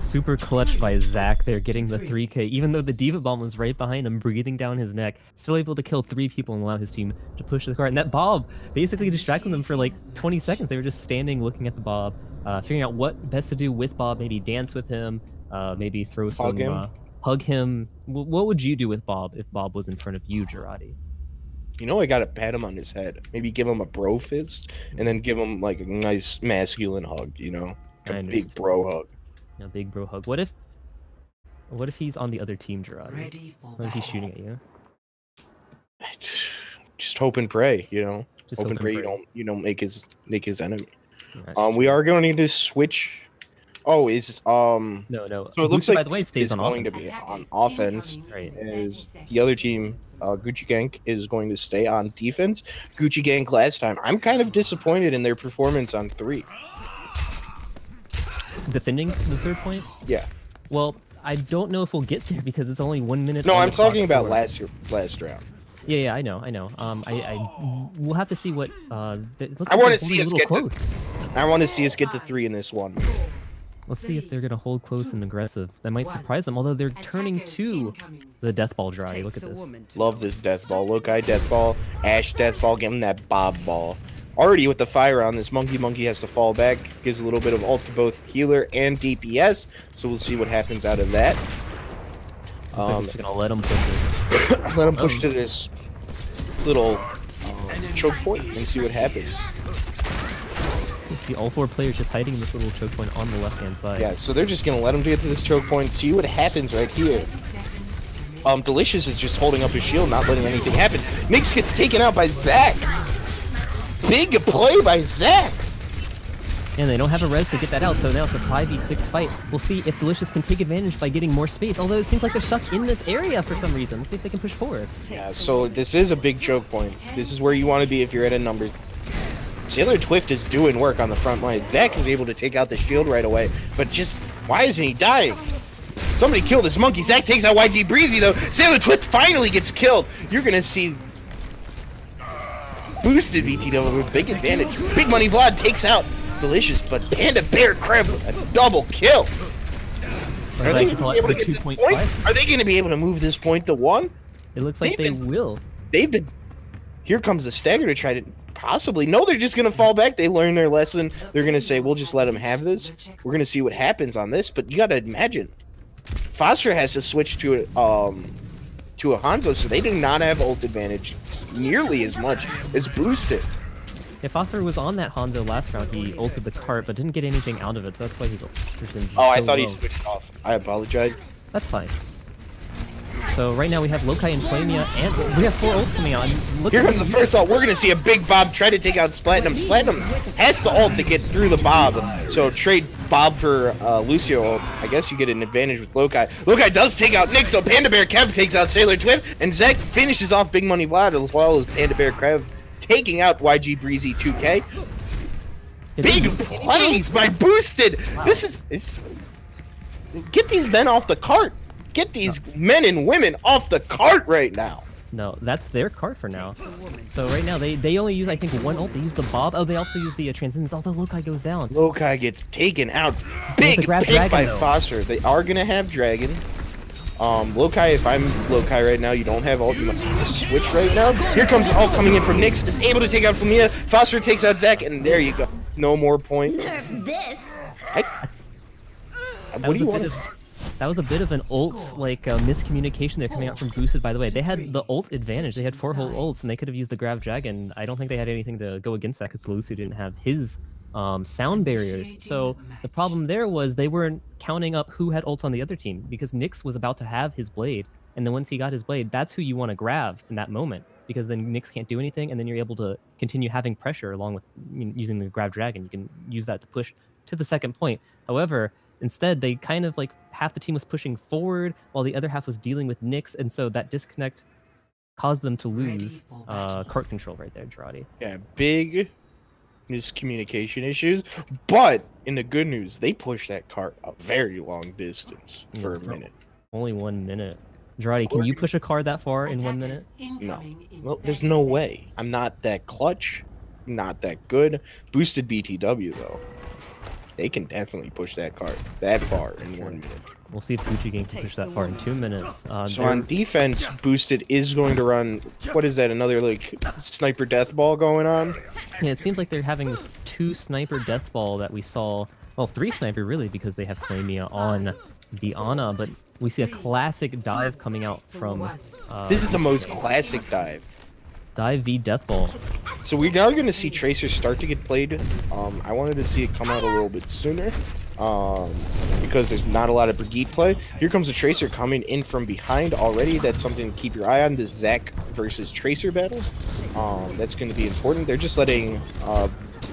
Super clutch by Zach there, getting the 3K, even though the Diva Bomb was right behind him, breathing down his neck, still able to kill 3 people and allow his team to push the cart. And that Bob basically distracted them for like 20 seconds. They were just standing looking at the Bob, figuring out what best to do with Bob, maybe dance with him, maybe throw some, hug him. What would you do with Bob if Bob was in front of you, Jarate? You know, I gotta pat him on his head. Maybe give him a bro fist, and then give him like a nice masculine hug, you know? A big bro hug. A big bro hug. What if he's on the other team, Dorado? What if he's shooting at you? Just hope and pray, you know. Just hope and pray you don't make his enemy. We are going to switch. Oh, no. So it looks like, by the way, stays on going offense. To be on offense. Right. As the other team, Gucci Gang, is going to stay on defense. Gucci Gang last time. I'm kind of disappointed in their performance on 3. Defending the 3rd point? Yeah. Well, I don't know if we'll get there because it's only 1 minute. No, I'm talking about last round. Yeah, I know. We'll have to see what. I want to see us get close. I want to see us get to 3 in this one. Let's see if they're gonna hold close and aggressive. That might surprise them. Although they're turning to the Death Ball Dry. Look at this. Love this Death Ball. Lokai Death Ball. Ash Death Ball. Give him that Bob Ball. Already with the fire on this monkey has to fall back. Gives a little bit of ult to both healer and DPS. So we'll see what happens out of that. Just gonna let him push it. Let him push to this little choke point and see what happens. See all 4 players just hiding in this little choke point on the left-hand side. Yeah, so they're just gonna let him get to this choke point, see what happens right here. Delicious is just holding up his shield, not letting anything happen. Nyx gets taken out by Zach. big play by Zach. And they don't have a res to get that out, so now it's a 5v6 fight. We'll see if Delicious can take advantage by getting more space, although it seems like they're stuck in this area for some reason. Let's see if they can push forward. Yeah, so this is a big choke point. This is where you want to be if you're at a numbers. Sailor Twift is doing work on the front line. Zach is able to take out the shield right away, but just, why isn't he dying? Somebody kill this monkey. Zach takes out YG Breezy, though. Sailor Twift finally gets killed. You're going to see boosted BTW with big advantage. Big Money Vlad takes out Delicious, but Panda Bear Crab a double kill. Are they going to be able to get this point? Are they going to be able to move this point to 1? It looks like they will. They've been... Here comes the stagger to try to... Possibly. No, they're just going to fall back. They learn their lesson. They're going to say, we'll just let them have this. We're going to see what happens on this, but you got to imagine. Foster has to switch to a Hanzo, so they do not have ult advantage nearly as much as boosted. Yeah, Foster was on that Hanzo last round. He ulted the cart, but didn't get anything out of it, so that's why he's Oh, I thought he switched off. I apologize. That's fine. So right now we have Lokai and Flamia, and we have 4 ults coming out. Here comes the first ult. We're going to see a big Bob try to take out Splatinum. Splatinum has to ult to get through the Bob. So trade Bob for Lucio ult. I guess you get an advantage with Lokai. Lokai does take out Nick, so Panda Bear Kev takes out Sailor Twift, and Zach finishes off Big Money Vlad as well as Panda Bear Kev taking out YG Breezy 2K. Big plays by Boosted. This is... Get these men off the cart. Get these men and women off the cart right now. No, that's their cart for now. So right now, they only use, I think, 1 ult. They use the Bob. Oh, they also use the Transcendence, although Lokai goes down. Lokai gets taken out. Big pick by Foster. They are going to have Dragon. Lokai, if I'm Lokai right now, you don't have ult. You must switch right now. Here comes ult coming in from Nyx. Is able to take out Flamia. Foster takes out Zach, and there you go. No more point. Nerf this. What do you want to... That was a bit of an ult, like, miscommunication there coming out from Boosted, by the way. They had the ult advantage. They had 4 whole ults, and they could have used the Grav Dragon. I don't think they had anything to go against that, because Lucio didn't have his sound barriers. So the problem there was they weren't counting up who had ults on the other team, because Nyx was about to have his blade, and then once he got his blade, that's who you want to grab in that moment, because then Nyx can't do anything, and then you're able to continue having pressure along with using the Grav Dragon. You can use that to push to the second point. However, instead, they kind of, like, half the team was pushing forward while the other half was dealing with Nyx, and so that disconnect caused them to lose cart control right there, Jarate. Yeah, big miscommunication issues, but in the good news, they pushed that cart a very long distance for a minute. Only 1 minute. Jarate, can you push a cart that far in 1 minute? No. Well, there's no way. I'm not that clutch, not that good. Boosted BTW, though. They can definitely push that cart that far in 1 minute. We'll see if LuvGangster can push that far in 2 minutes. So on defense, Boosted is going to run, what is that, another, like, sniper death ball going on? Yeah, it seems like they're having this 2 sniper death ball that we saw, well, 3 sniper really, because they have Flamia on the Ana, but we see a classic dive coming out from... this is the most classic dive. Dive V Death Ball. So we're now going to see Tracer start to get played. I wanted to see it come out a little bit sooner because there's not a lot of Brigitte play. Here comes a Tracer coming in from behind already. That's something to keep your eye on, this Zac versus Tracer battle. That's going to be important. They're just letting...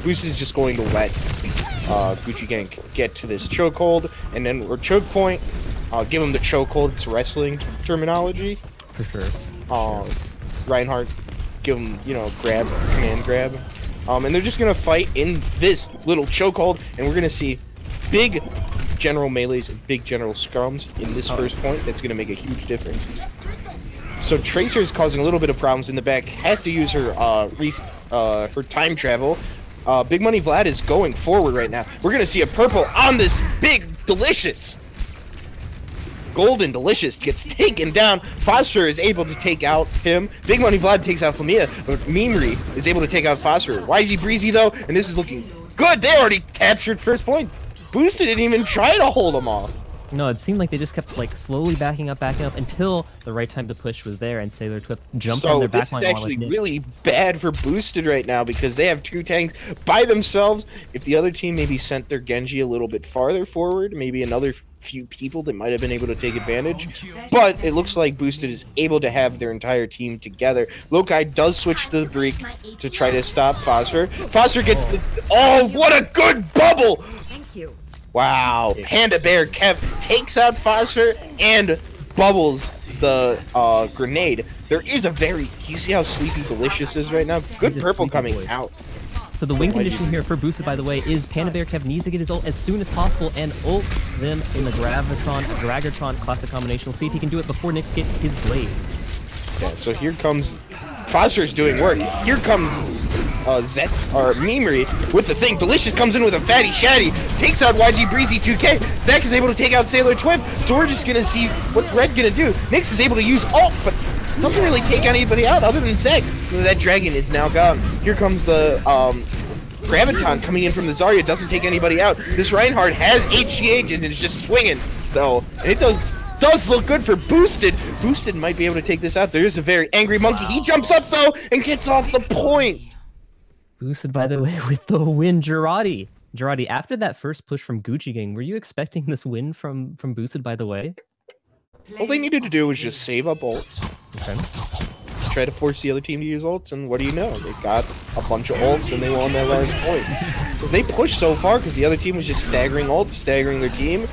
Boost is just going to let Gucci Gank get to this chokehold, and then or choke point. Give him the chokehold. It's wrestling terminology. For sure. Reinhardt, give him, you know, grab, command grab. And they're just going to fight in this little chokehold, and we're going to see big general melees and big general scrums in this first point. That's going to make a huge difference. So Tracer is causing a little bit of problems in the back, has to use her her time travel. Big Money Vlad is going forward right now. We're going to see a purple on this big Delicious. Golden Delicious gets taken down. Foster is able to take out him. Big Money Vlad takes out Flamia, but Mimri is able to take out Foster. YG Breezy though, and this is looking good. They already captured first point. Boosted didn't even try to hold him off. No, it seemed like they just kept like slowly backing up until the right time to push was there, and Sailor Twip jumped on their backline. So this is actually really bad for Boosted right now because they have 2 tanks by themselves. If the other team maybe sent their Genji a little bit farther forward, maybe another few people that might have been able to take advantage. But it looks like Boosted is able to have their entire team together. Lokai does switch to the Break to try to stop Phosphor. Phosphor gets the... Oh, what a good bubble! Thank you. Wow, Panda Bear Kev takes out Phosphor and bubbles the grenade. There is a very... You see how sleepy Delicious is right now? Good purple coming out. So the win condition here for Boosted, by the way, is Panda Bear Kev needs to get his ult as soon as possible and ult them in the Dragatron classic combination. We'll see if he can do it before Nyx gets his blade. Yeah, so here comes... Phosphor's doing work. Here comes Zet or Memery with the thing. Delicious comes in with a fatty shatty, takes out YG Breezy 2K. Zach is able to take out Sailor Twip. So we're just gonna see what's Red gonna do. Nyx is able to use ult, but doesn't really take anybody out other than Zach. That dragon is now gone. Here comes the Graviton coming in from the Zarya. Doesn't take anybody out. This Reinhardt has HGH and is just swinging though, and it does look good for Boosted. Boosted might be able to take this out. There is a very angry monkey. He jumps up though and gets off the point. Boosted, by the way, with the win. Jarate, after that first push from Gucci Gang, were you expecting this win from Boosted, by the way? All they needed to do was just save up ults. Okay. Try to force the other team to use ults, and what do you know? They got a bunch of ults and they won that last point. Because they pushed so far because the other team was just staggering ults, staggering their team.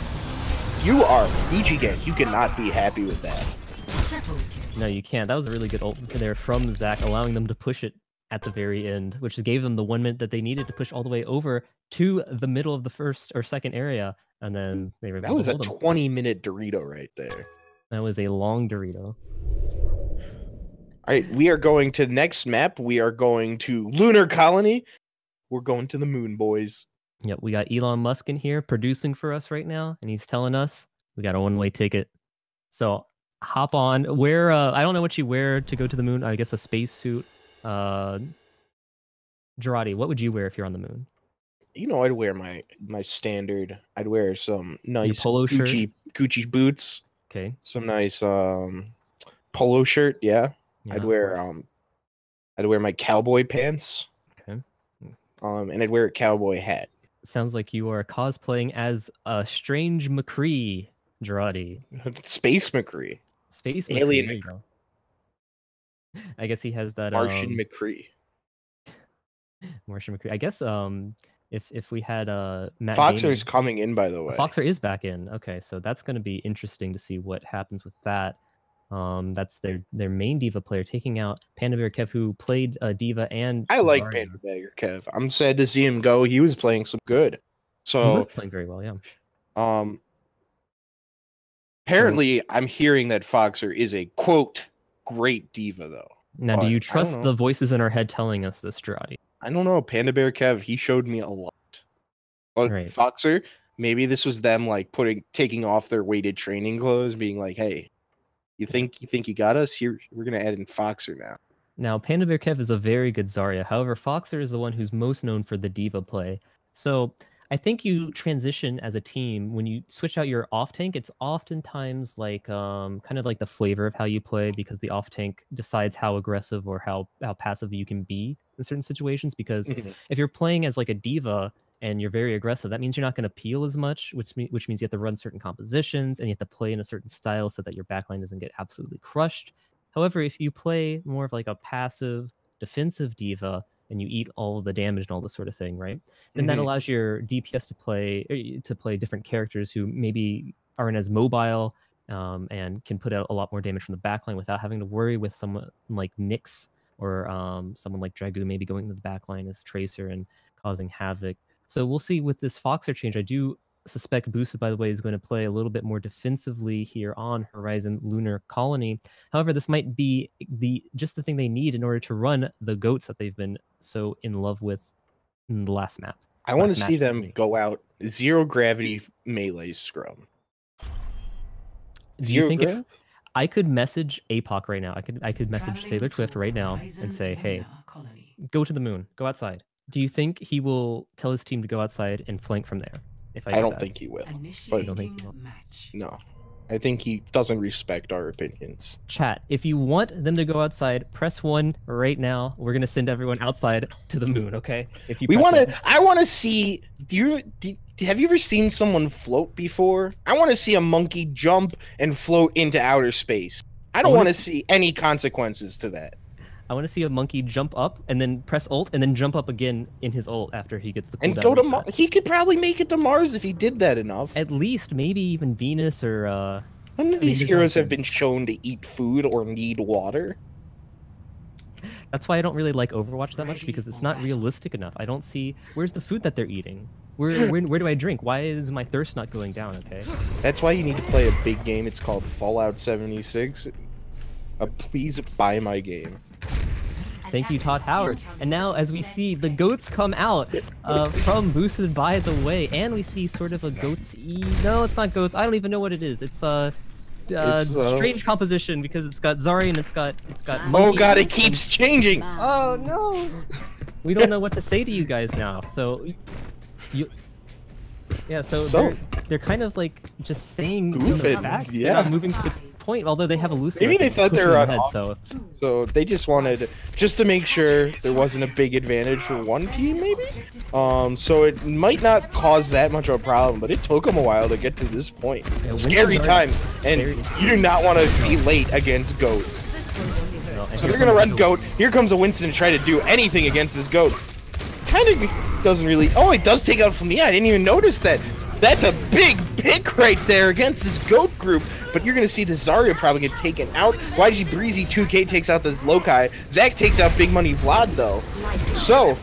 You are Gucci Gang. You cannot be happy with that. No, you can't. That was a really good ult there from Zach, allowing them to push it at the very end, which gave them the 1 minute that they needed to push all the way over to the middle of the first or second area, and then they were. That was a 20-minute Dorito right there. That was a long Dorito. All right, we are going to the next map. We are going to Lunar Colony. We're going to the moon, boys. Yep, we got Elon Musk in here producing for us right now, and he's telling us we got a one-way ticket. So hop on. Wear I don't know what you wear to go to the moon. I guess a spacesuit. Jarate, what would you wear if you're on the moon? You know, I'd wear my standard. I'd wear some nice polo Gucci boots. Okay. Some nice polo shirt. Yeah. I'd wear my cowboy pants. Okay. And I'd wear a cowboy hat. Sounds like you are cosplaying as a strange McCree, Jarate. Space McCree. Space McCree. Alien there you go. I guess he has that Martian McCree. Martian McCree. I guess if we had Matt Foxer is coming in, by the way. Foxer is back in. Okay, so that's going to be interesting to see what happens with that. That's their main diva player taking out Panda Bear Kev, who played diva and. I like Panda Bear Kev. I'm sad to see him go. He was playing some good. So he was playing very well, yeah. Apparently, I'm hearing that Foxer is a quote great diva though. Now, do you trust the voices in our head telling us this, Jarate? I don't know. Panda Bear Kev, he showed me a lot. But right. Foxer, maybe this was them like taking off their weighted training clothes, being like, "Hey, you think you got us? Here, we're gonna add in Foxer now." Now, Panda Bear Kev is a very good Zarya. However, Foxer is the one who's most known for the diva play. So I think you transition as a team when you switch out your off tank. It's oftentimes like kind of like the flavor of how you play, because the off tank decides how aggressive or how passive you can be in certain situations. Because if you're playing as like a diva and you're very aggressive, that means you're not going to peel as much, which means you have to run certain compositions and you have to play in a certain style so that your backline doesn't get absolutely crushed. However, if you play more of like a passive defensive diva and you eat all of the damage and all this sort of thing, right? Then that allows your DPS to play different characters who maybe aren't as mobile and can put out a lot more damage from the backline without having to worry with someone like Nyx or someone like Dragu maybe going to the backline as Tracer and causing havoc. So we'll see with this Foxer change. I do suspect Boosted, by the way, is going to play a little bit more defensively here on Horizon Lunar Colony. However, this might be just the thing they need in order to run the goats that they've been so in love with in the last map. I want to see them go out zero gravity melee scrum. Do you think if I could message APOC right now, I could message Sailor Twift right now and say, hey, go to the moon, go outside. Do you think he will tell his team to go outside and flank from there? If I don't think he will. But I don't think he will. No. I think he doesn't respect our opinions. Chat, if you want them to go outside, press 1 right now. We're gonna send everyone outside to the moon, okay? If you I want to see. Have you ever seen someone float before? I want to see a monkey jump and float into outer space. I don't want to see any consequences to that. I want to see a monkey jump up and then press ult and then jump up again in his ult after he gets the cooldown. And go to Mars. He could probably make it to Mars if he did that enough. At least, maybe even Venus or. None of these heroes have been shown to eat food or need water. That's why I don't really like Overwatch that much, because it's not realistic enough. I don't see where's the food that they're eating. Where do I drink? Why is my thirst not going down? Okay. That's why you need to play a big game. It's called Fallout 76. Please buy my game. Thank you, Todd Howard. And now, as we see, the goats come out from Boosted by the Way, and we see sort of a goats. No, it's not goats. I don't even know what it is. It's strange composition because it's got Zari and it's got monkey. Oh god, it keeps changing. Oh no. We don't know what to say to you guys now. So they're kind of like just staying in the back. Yeah. They're not moving to the point, although they have a loose. Maybe they thought they were on ahead, so they just wanted to make sure there wasn't a big advantage for one team, maybe. So it might not cause that much of a problem, but it took them a while to get to this point. Yeah, scary time, and you do not want to be late against Goat. No, so they're gonna run Goat. Here comes a Winston to try to do anything against this Goat. Kind of doesn't really. Oh, it does take out from I didn't even notice that. That's a big pick right there against this Goat group. But you're going to see the Zarya probably get taken out. YG Breezy 2K takes out this Lokai. Zach takes out Big Money Vlad, though. So,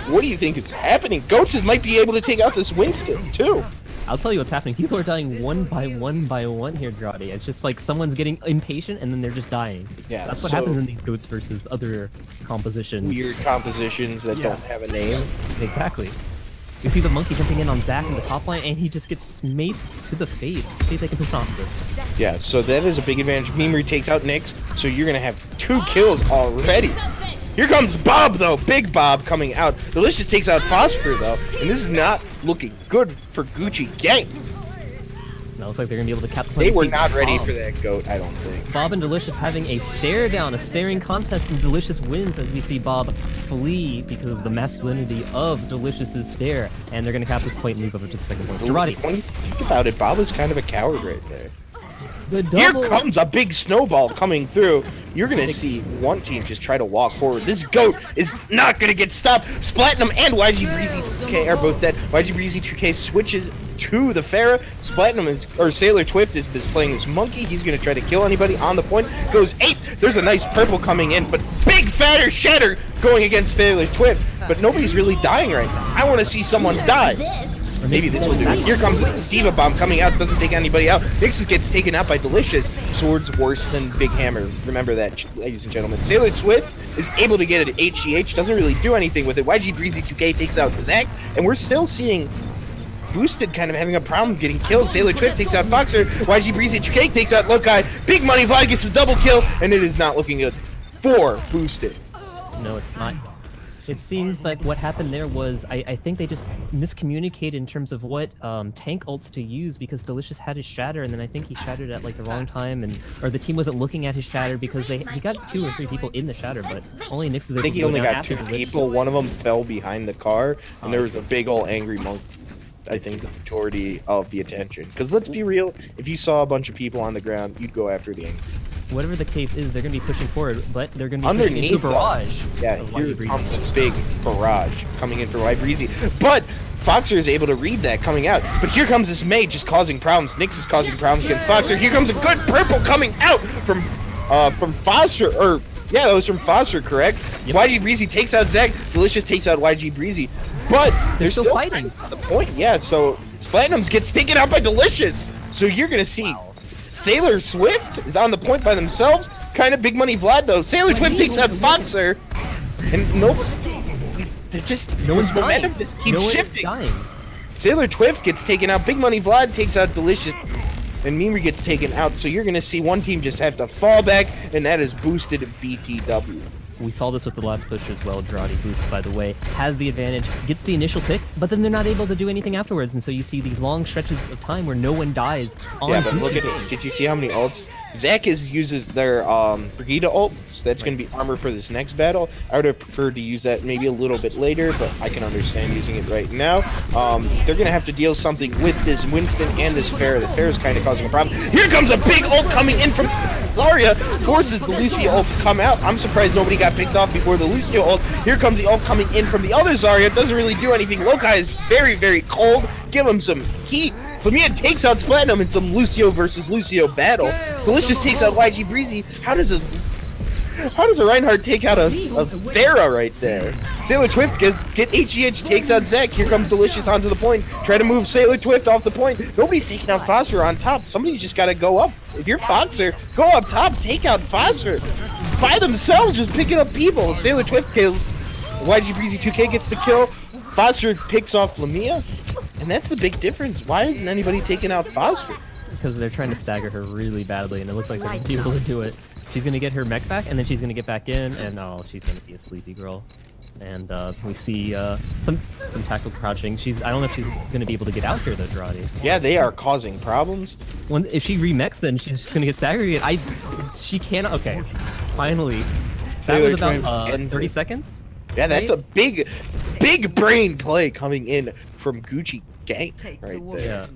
what do you think is happening? Goats might be able to take out this Winston, too. I'll tell you what's happening. People are dying one by one here, Jarate. It's just like someone's getting impatient and then they're just dying. Yeah, that's what happens in these Goats versus other compositions. Weird compositions that don't have a name. Exactly. You see the monkey jumping in on Zach in the top line, and he just gets maced to the face. See if they can push off this. Yeah, so that is a big advantage. Memery takes out Nyx, so you're going to have 2 kills already. Here comes Bob, though. Big Bob coming out. Delicious takes out Phosphor, though, and this is not looking good for Gucci Gang. Now looks like they're going to be able to cap the play. They were not ready for that Goat, I don't think. Bob and Delicious having a stare down, a staring contest, and Delicious wins as we see Bob flee because of the masculinity of Delicious's stare. And they're going to cap this point and move over to the second point. Jarate. When you think about it, Bob is kind of a coward right there. Here comes a big snowball coming through. You're going to see one team just try to walk forward. This Goat is not going to get stopped. Splatinum and YG Breezy 2K are both dead. YG Breezy 2K switches to the Pharah. Splatinum Sailor Twift is playing this monkey. He's going to try to kill anybody on the point. Goes 8. There's a nice purple coming in, but big fatter shatter going against Sailor Twift. But nobody's really dying right now. I want to see someone die. Or maybe this will do it. Here comes a Diva Bomb coming out, doesn't take anybody out. Nyx gets taken out by Delicious. Sword's worse than Big Hammer. Remember that, ladies and gentlemen. Sailor Swift is able to get an HGH, doesn't really do anything with it. YG Breezy 2K takes out Zach, and we're still seeing Boosted kind of having a problem getting killed. Sailor Twift takes out Foxer. YG Breezy 2K takes out Lokai. Big Money Vlad gets a double kill, and it is not looking good for Boosted. No, it's not. It seems like what happened there was, I think they just miscommunicated in terms of what tank ults to use, because Delicious had his shatter, and then I think he shattered at like the wrong time, or the team wasn't looking at his shatter because he got 2 or 3 people in the shatter, but only Nyx is able to go down. I think he only got 2 Delicious. people. One of them fell behind the car, and there was a big old angry monk. I think the majority of the attention. Because let's be real, if you saw a bunch of people on the ground, you'd go after the angry. Whatever the case is, they're going to be pushing forward, but they're going to be underneath pushing into the barrage. Yeah, here comes a big barrage coming in for YG Breezy. But Foxer is able to read that coming out. But here comes this Mage just causing problems. Nyx is causing problems against Foxer. Here comes a good purple coming out from Foster, yeah, that was from Foster, correct? Yep. YG Breezy takes out Zach. Delicious takes out YG Breezy. But they're still fighting. The point, yeah, so Splatinums gets taken out by Delicious. So you're going to see Sailor Swift is on the point by themselves. Kind of Big Money Vlad, though. Sailor Swift takes out Foxer. And no one's momentum just keeps shifting. Sailor Twift gets taken out. Big Money Vlad takes out Delicious. And Memery gets taken out. So you're going to see one team just have to fall back. And that is Boosted BTW. We saw this with the last push as well. Jarate boost, by the way, has the advantage, gets the initial pick, but then they're not able to do anything afterwards, and so you see these long stretches of time where no one dies. Yeah, but look at it. Did you see how many ults? Zach uses their Brigida ult, so that's going to be armor for this next battle. I would have preferred to use that maybe a little bit later, but I can understand using it right now. They're going to have to deal something with this Winston and this Pharah. The Pharah is kind of causing a problem. Here comes a big ult coming in from Zarya, forces the Lucio ult to come out. I'm surprised nobody got picked off before the Lucio ult. Here comes the ult coming in from the other Zarya. Doesn't really do anything. Lokai is very, very cold. Give him some heat. Flamia takes out Splatinum in some Lucio versus Lucio battle. Delicious takes out YG Breezy. How does a Reinhardt take out a Pharah right there? Sailor Twift get HGH, takes out Zach. Here comes Delicious onto the point. Try to move Sailor Twift off the point. Nobody's taking out Phosphor on top. Somebody's just got to go up. If you're Foxer, go up top, take out Phosphor. Just by themselves, just picking up people. Sailor Twift kills. YG Breezy 2K gets the kill. Phosphor picks off Lamia. And that's the big difference. Why isn't anybody taking out Phosphor? Because they're trying to stagger her really badly, and it looks like they're going to be able to do it. She's going to get her mech back, and then she's going to get back in, and oh, she's going to be a sleepy girl. And we see some tactical crouching. I don't know if she's going to be able to get out here, though, Jarate. Yeah, they are causing problems. If she remechs, then she's just going to get staggered again. She cannot... Okay, finally. That was about 30 seconds? Yeah, that's a big brain play coming in from Gucci Gank right there. Yeah.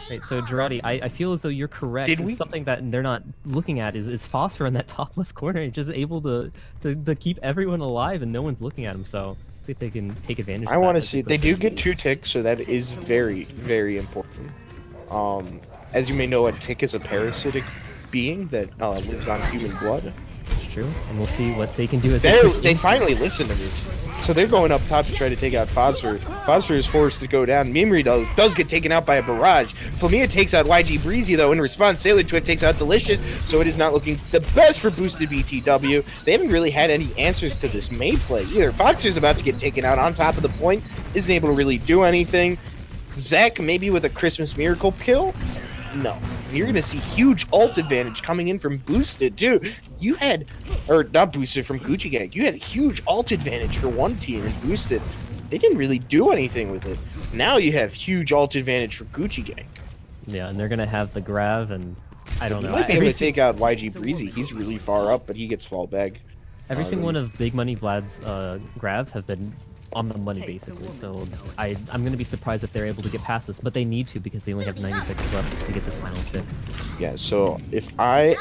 Right, so Jarate, I feel as though you're correct. Something that they're not looking at is Phosphor in that top left corner. He's just able to keep everyone alive and no one's looking at him, so see if they can take advantage of that. I want to see. They do get 2 ticks, so that is very, very important. As you may know, a tick is a parasitic being that lives on human blood. It's true, and we'll see what they can do as they finally listen to this. So they're going up top to try to take out Phosphor. Phosphor is forced to go down. Mimri, though, does get taken out by a barrage. Flamia takes out YG Breezy, though. In response, Sailor Twift takes out Delicious, so it is not looking the best for boosted BTW. They haven't really had any answers to this May play either. Foxer's about to get taken out on top of the point. Isn't able to really do anything. Zach, maybe with a Christmas Miracle kill? No. You're going to see huge ult advantage coming in from Boosted, too. You had, or not Boosted, from Gucci Gang. You had a huge ult advantage for one team in Boosted. They didn't really do anything with it. Now you have huge ult advantage for Gucci Gang. Yeah, and they're going to have the Grav, and I don't know. You might be able to take out YG Breezy. He's really far up, but he gets fall back. Every single one of Big Money Vlad's Gravs have been on the money, basically, so I'm going to be surprised if they're able to get past this, but they need to because they only have 90 seconds left to get this final stick. Yeah, so if I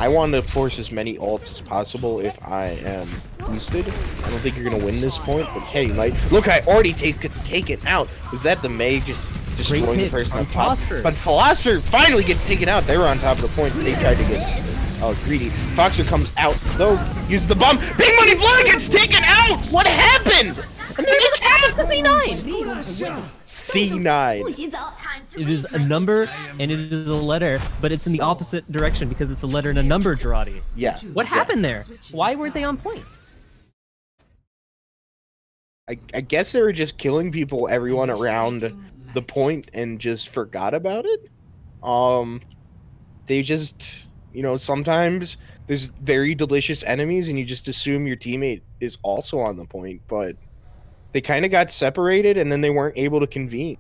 want to force as many ults as possible if I am boosted. I don't think you're going to win this point, but hey, you might. Look, I already gets taken out. Was that the May just destroying the person on top? But Philosopher finally gets taken out. They were on top of the point, but they tried to get greedy. Foxer comes out, though, uses the bomb. Big Money Vlad gets taken out! What happened? And then what happened to C9? C9. It is a number and it is a letter, but it's in the opposite direction because it's a letter and a number, Jarate. Yeah. What happened there? Why weren't they on point? I guess they were just killing people, everyone around the point, and just forgot about it. They just, sometimes there's very delicious enemies and you just assume your teammate is also on the point, but they kind of got separated and then they weren't able to convene.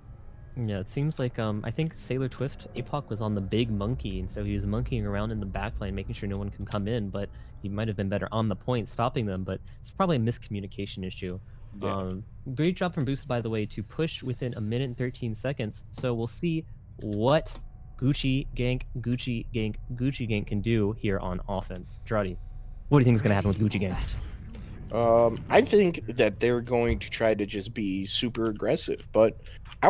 Yeah, it seems like, I think Sailor Twift, APOC was on the big monkey, and so he was monkeying around in the backline, making sure no one can come in, but he might have been better on the point, stopping them, but it's probably a miscommunication issue. Yeah. Great job from Boosted, by the way, to push within 1 minute and 13 seconds, so we'll see what Gucci Gank can do here on offense. Jarate, what do you think is going to happen with Gucci Gank? I think that they're going to try to just be super aggressive, but I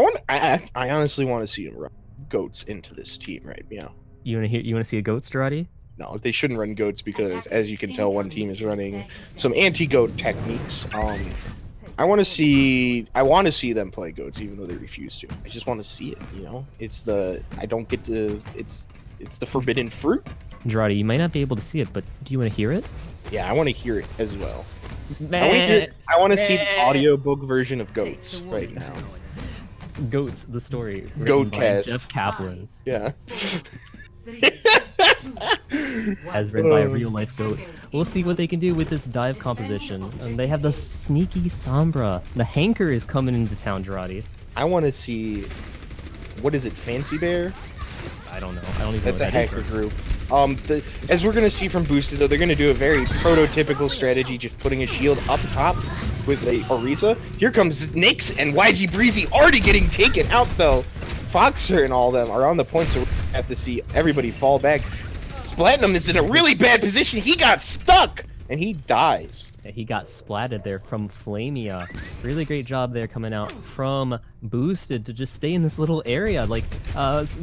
honestly want to see them run goats into this team right now. You want to see a goats, Jarate? No, they shouldn't run goats because, as you can tell, one team is running some anti-goat techniques. I want to see them play goats, even though they refuse to. I just want to see it. It's the forbidden fruit. Jarate, you might not be able to see it, but do you want to hear it? Yeah, I want to hear it as well. I want to see the audiobook version of Goats right now. Goats, the story. Goatcast. Jeff Kaplan. Yeah. as written by a real-life goat. We'll see what they can do with this dive composition. And they have the sneaky Sombra. The Hanker is coming into town, Jarate. I want to see... What is it, Fancy Bear? I don't know. I don't even That's know a hacker group. As we're going to see from Boosted, though, they're going to do a very prototypical strategy, just putting a shield up top with a Orisa. Here comes Nyx and YG Breezy already getting taken out, though. Foxer and all them are on the point, so we have to see everybody fall back. Platinum is in a really bad position. He got stuck, and he dies. Yeah, he got splatted there from Flamia. Really great job there coming out from Boosted to just stay in this little area. Like,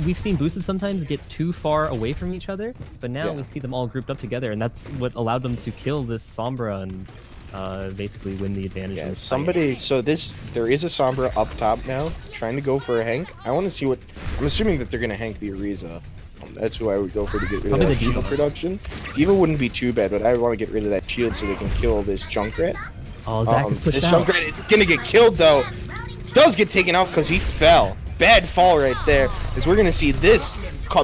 we've seen Boosted sometimes get too far away from each other, but now we see them all grouped up together, and that's what allowed them to kill this Sombra and basically win the advantage. Yeah, somebody, so there is a Sombra up top now, trying to go for a Hank. I want to see what, I'm assuming that they're going to Hank the Orisa. That's who I would go for to get rid of that shield production. D.Va wouldn't be too bad, but I want to get rid of that shield so they can kill this Junkrat. Oh, Zach is pushed this out. Junkrat is going to get killed, though. Does get taken out because he fell. Bad fall right there, as we're going to see this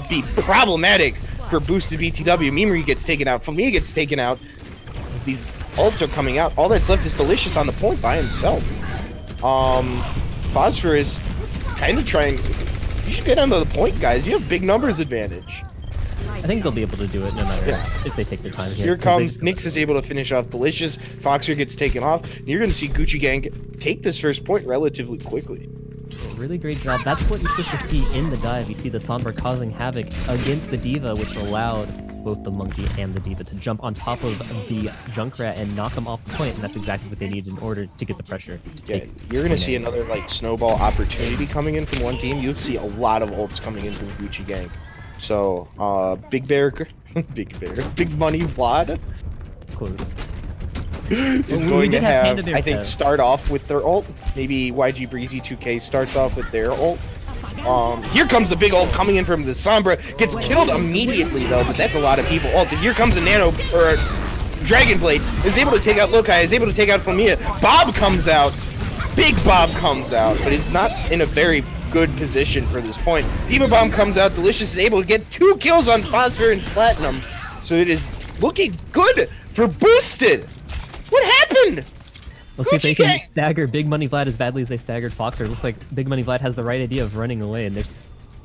be problematic for boosted BTW. Mimri gets taken out. Flamia gets taken out. As these ults are coming out. All that's left is Delicious on the point by himself. Phosphorus kind of trying... You should get onto the point, guys. You have big numbers advantage. I think they'll be able to do it no matter if they take their time here. Here comes Nyx is able to finish off Delicious. Foxer gets taken off. And you're going to see Gucci Gang take this first point relatively quickly. Really great job. That's what you're supposed to see in the dive. You see the Sombra causing havoc against the D.Va, which allowed both the Monkey and the D.Va to jump on top of the Junkrat and knock them off the point, and that's exactly what they needed in order to get the pressure. You're going to see another like snowball opportunity coming in from one team. You'll see a lot of ults coming in from Gucci Gang. So, Big Money Vlad. Close. Is going to have, I think, start off with their ult. Maybe YG Breezy 2K starts off with their ult. Here comes the big ult coming in from the Sombra. Gets killed immediately, though, but that's a lot of people ulted. Here comes a Nano, or a Dragon Blade. Is able to take out Lokai, is able to take out Flamia. Bob comes out. Big Bob comes out, but he's not in a very good position for this point. D.Va Bomb comes out. Delicious is able to get 2 kills on Phosphor and Platinum. So it is looking good for Boosted. What happened? Let's see if they can stagger Big Money Vlad as badly as they staggered Foxer. Looks like Big Money Vlad has the right idea of running away, and they're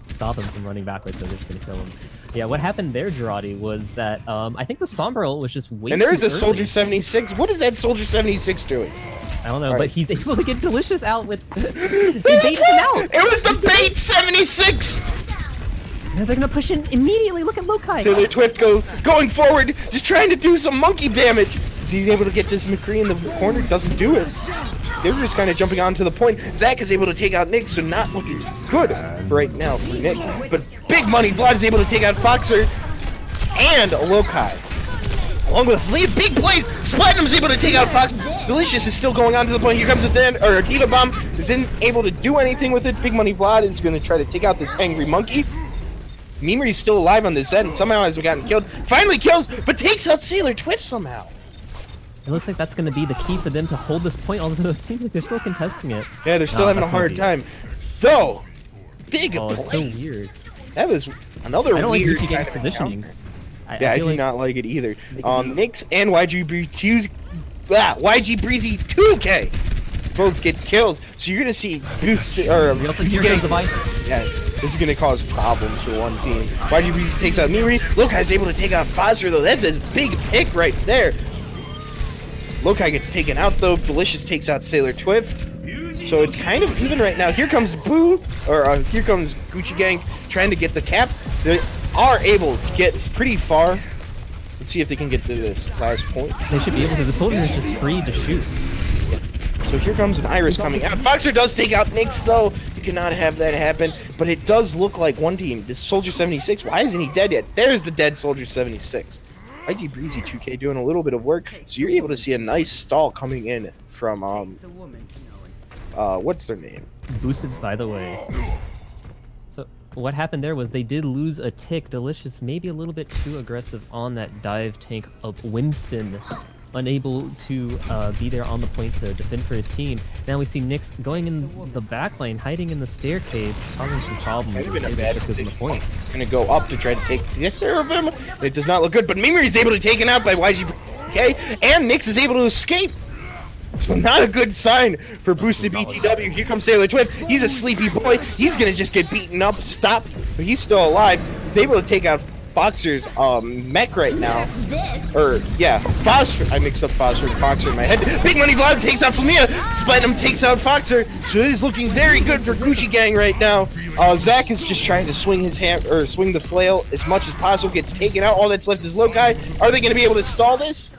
stopping him from running backwards, so they're just gonna kill him. Yeah, what happened there, Jarate, was that I think the Sombra ult was just way And there is a Soldier 76. What is that Soldier 76 doing? I don't know, but he's able to get Delicious out with... He baited him out! It was the bait 76! Now they're gonna push in immediately. Look at Lokai. So their Twift going forward, just trying to do some monkey damage. Is he able to get this McCree in the corner? Doesn't do it. They're just kind of jumping onto the point. Zach is able to take out Nyx, so not looking good for right now for Nyx. But Big Money Vlad is able to take out Foxer and Lokai. Along with big plays, Platinum is able to take out Fox. Delicious is still going on to the point. Here comes a D.Va Bomb. Isn't able to do anything with it. Big Money Vlad is going to try to take out this angry monkey. Mimri's still alive on this end, and somehow has gotten killed. Finally kills, but takes out Sailor Twift somehow. It looks like that's going to be the key for them to hold this point, although it seems like they're still contesting it. Yeah, they're still having a hard time. So, big play. It's so weird. That was another weird kind of positioning. I do not like it either. Nyx and YG Breezy 2K both get kills, so you're gonna see this is gonna cause problems for one team. YG Breezy takes out Mimri. Lokai's able to take out Foster though. That's a big pick right there. Lokai gets taken out though. Delicious takes out Sailor Twift. So it's kind of even right now. Here comes here comes Gucci Gang trying to get the cap. They are able to get pretty far. Let's see if they can get to this last point. They should be able to. The soldier is just free to shoot. Yeah. So here comes an Iris coming out. Foxer does take out Nyx though. You cannot have that happen. But it does look like one team. This Soldier 76. Why isn't he dead yet? There's the dead Soldier 76. YG Breezy 2K doing a little bit of work. So you're able to see a nice stall coming in from what's their name? Boosted, by the way. So what happened there was they did lose a tick. Delicious maybe a little bit too aggressive on that dive tank of Winston. unable to be there on the point to defend for his team. Now we see Nyx going in the back lane, hiding in the staircase, causing some problems. It's been a bad the point. Gonna go up to try to take care of him. It does not look good, but Mimir is able to take it out by YG, and Nyx is able to escape. So not a good sign for boosted BTW. Here comes Sailor Twift. He's a sleepy boy. He's gonna just get beaten up, stopped, but he's still alive. He's able to take out Foxer's mech right now. Or yeah, Foxer. I mixed up Foxer and Foxer in my head. Big Money Vlad takes out Flamia. Splatinum takes out Foxer. So it is looking very good for Gucci Gang right now. Zach is just trying to swing his hand or swing the flail as much as possible. Gets taken out. All that's left is Lokai. Are they gonna be able to stall this?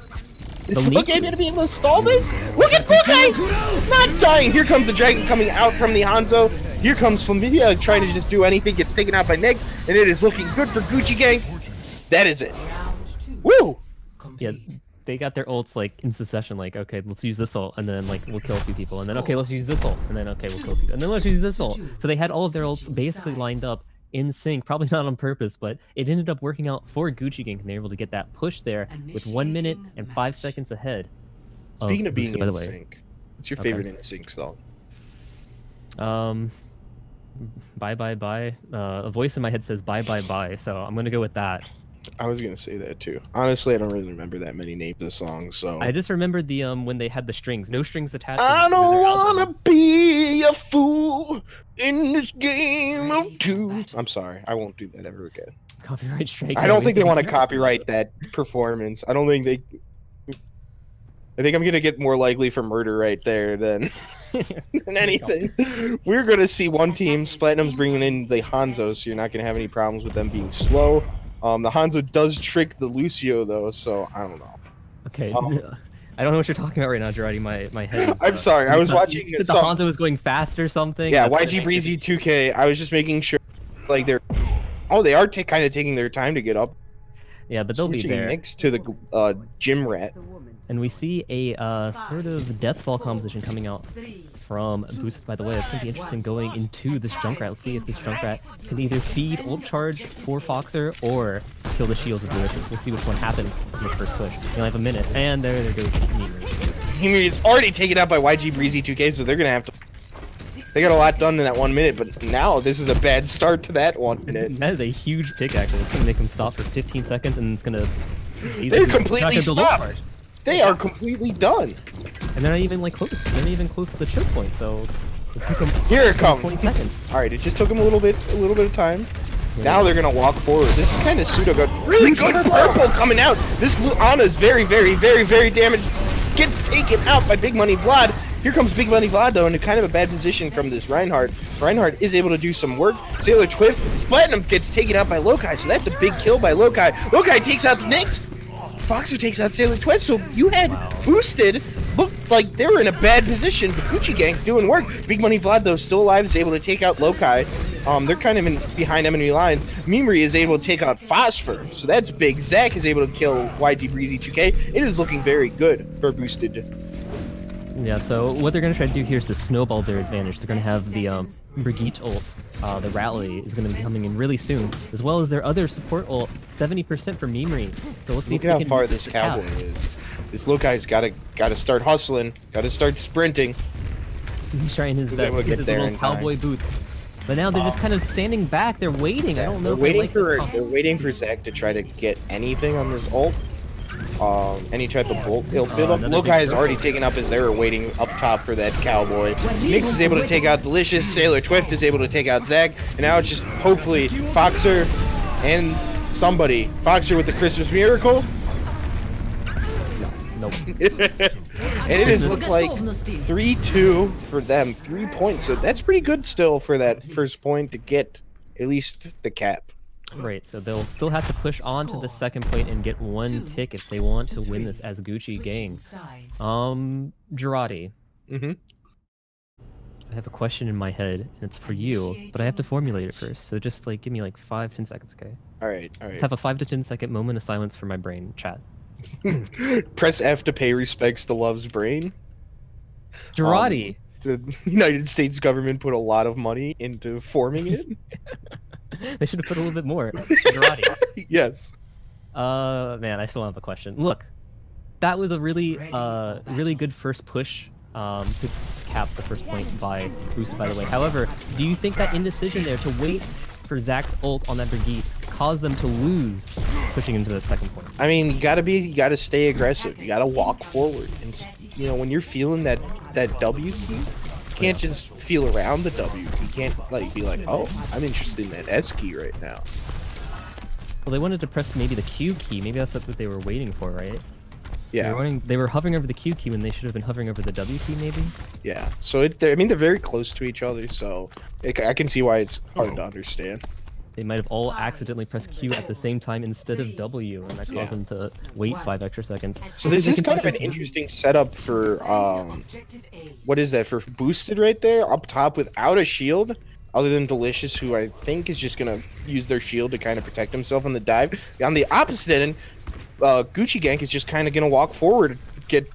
Is Lokai gonna be able to stall this? Look at Lokai! Not dying! Here comes the dragon coming out from the Hanzo. Here comes Flamia trying to just do anything, gets taken out by Nyx, and it is looking good for Gucci Gang. That is it. Woo! Yeah, they got their ults like in succession, like, okay, let's use this ult, and then like we'll kill a few people, and then okay, let's use this ult, and then okay, we'll kill a few, and then let's use this ult. So they had all of their ults basically lined up in sync, probably not on purpose, but it ended up working out for Gucci Gang, and they were able to get that push there with 1 minute and 5 seconds ahead. Speaking of being in sync, what's your favorite in sync song? Bye bye bye. A voice in my head says bye bye bye, so I'm gonna go with that. I was gonna say that too. Honestly, I don't really remember that many names of songs, so I just remembered the when they had the strings, no strings attached. I don't wanna be a fool in this game of two. I'm sorry, I won't do that ever again. Copyright strike. I don't think they want to copyright that performance. I don't think they. I think I'm gonna get more likely for murder right there than anything. We're gonna see one team. Platinum's bringing in the Hanzo, so you're not gonna have any problems with them being slow. The Hanzo does trick the Lucio though, so I don't know. Okay. I don't know what you're talking about right now, Jarate. My head is, I'm sorry. I was watching the Hanzo was going fast or something. Yeah, YG Breezy 2K. I was just making sure, like they're. Oh, they are kind of taking their time to get up. Yeah, but they'll be there. Next to the gym rat. And we see a sort of deathball composition coming out from Boosted, by the way. It's going to be interesting going into this Junkrat. Let's see if this Junkrat can either feed ult charge for Foxer or kill the shields of Delicious. We'll see which one happens in this first push. We only have a minute, and there goes Mimir is already taken out by YG Breezy 2K, so they're going to have to... They got a lot done in that 1 minute, but now this is a bad start to that 1 minute. That is a huge pickaxe. It's going to make them stop for 15 seconds, and it's going to... They're completely stopped! They are completely done. And they're not even like close. They're not even close to the choke point. So it took them here it comes. 20 seconds. All right, it just took them a little bit of time. Yeah. Now they're gonna walk forward. This is kind of pseudo good. Really good purple coming out. This Ana is very damaged. Gets taken out by Big Money Vlad. Here comes Big Money Vlad though in a kind of a bad position from this Reinhardt. Reinhardt is able to do some work. Sailor Twift, Platinum gets taken out by Lokai, so that's a big kill by Lokai. Lokai takes out the Nyx. Foxer takes out Sailor Twift, so you had Boosted looked like they were in a bad position, but Gucci Gang doing work. Big Money Vlad, though, still alive, is able to take out Lokai. They're kind of behind enemy lines. Mimri is able to take out Phosphor, so that's big. Zach is able to kill YG Breezy 2K. It is looking very good for Boosted. Yeah, so what they're going to try to do here is to snowball their advantage. They're going to have the Brigitte ult, the Rally, is going to be coming in really soon, as well as their other support ult, 70% for Mimri. So let's see Look at how far this cowboy is. This little guy's got to start hustling, got to start sprinting. He's trying his best to get his little cowboy boots. But now they're just kind of standing back. They're waiting. I don't know. They're waiting for Zach to try to get anything on this ult. Any type of bolt build up. Lokai is already taken up as they were waiting up top for that cowboy. Nyx is able to take out Delicious. Sailor Twift is able to take out Zach. And now it's just hopefully Foxer and somebody. Foxer with the Christmas miracle. Nope. And it has looked like 3-2 for them. 3 points. So that's pretty good still for that first point to get at least the cap. Right, so they'll still have to push on to the second point and get one tick if they want to win this as Gucci Gang. Jarate. I have a question in my head, and it's for you, but I have to formulate it first, so just like give me like 5-10 seconds, okay? Alright. Let's have a 5 to 10 second moment of silence for my brain, chat. Press F to pay respects to Love's brain. Jarate! The United States government put a lot of money into forming it. They should have put a little bit more. Dorado. Yes. Man, I still have a question. Look, that was a really really good first push to cap the first point by Boost, by the way. However, do you think that indecision there to wait for Zach's ult on that Brigitte caused them to lose pushing into the second point? I mean, you gotta stay aggressive. You gotta walk forward, and you know when you're feeling that W key, you can't just feel around the W. You can't like be like, oh, I'm interested in that S key right now. Well, they wanted to press maybe the Q key. Maybe that's what they were waiting for, right? Yeah. They were hovering over the Q key when they should have been hovering over the W key, maybe? Yeah. So I mean, they're very close to each other, so I can see why it's hard to understand. They might have all accidentally pressed Q at the same time instead of W, and that caused them to wait 5 extra seconds. So this is kind of an interesting setup for, what is that, for Boosted right there, up top without a shield, other than Delicious, who I think is just going to use their shield to kind of protect himself on the dive. On the opposite end, Gucci Gank is just kind of going to walk forward, get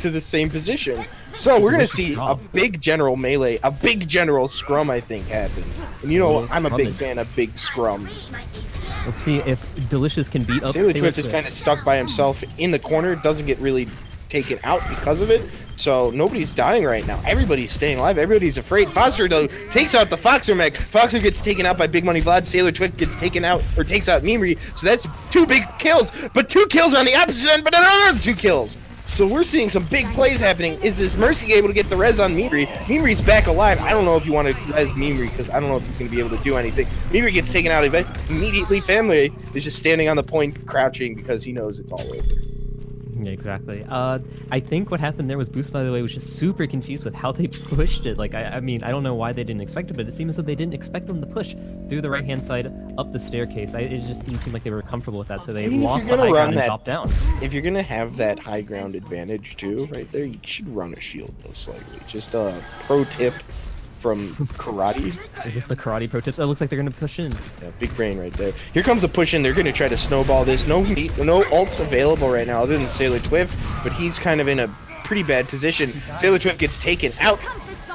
to the same position. So we're going to see a big general melee, a big general scrum, I think, happen. And you know, I'm a big fan of big scrums. Let's see if Delicious can beat up Sailor Twift is kind of stuck by himself in the corner, doesn't get really taken out because of it. So nobody's dying right now. Everybody's staying alive. Everybody's afraid. Foster, though, takes out the Foxer mech. Foxer gets taken out by Big Money Vlad. Sailor Twift gets taken out, or takes out Mimri. So that's 2 big kills. But 2 kills on the opposite end, but another 2 kills. So we're seeing some big plays happening. Is this Mercy able to get the res on Mimri? Mimri's back alive. I don't know if you want to res Mimri, because I don't know if he's going to be able to do anything. Mimri gets taken out immediately. Family is just standing on the point, crouching, because he knows it's all over. Yeah, exactly. I think what happened there was Boost, by the way, was just super confused with how they pushed it. Like, I mean, I don't know why they didn't expect it, but it seems as though they didn't expect them to push through the right-hand side up the staircase. It just didn't seem like they were comfortable with that, so they lost the high ground and dropped down. If you're going to have that high ground advantage, too, right there, you should run a shield, most likely. Just a pro tip from Karate. Is this the Karate pro tips? Oh, it looks like they're going to push in. Yeah, big brain right there. Here comes the push in. They're going to try to snowball this. No ults available right now other than Sailor Twift, but he's kind of in a pretty bad position. Sailor Twift gets taken out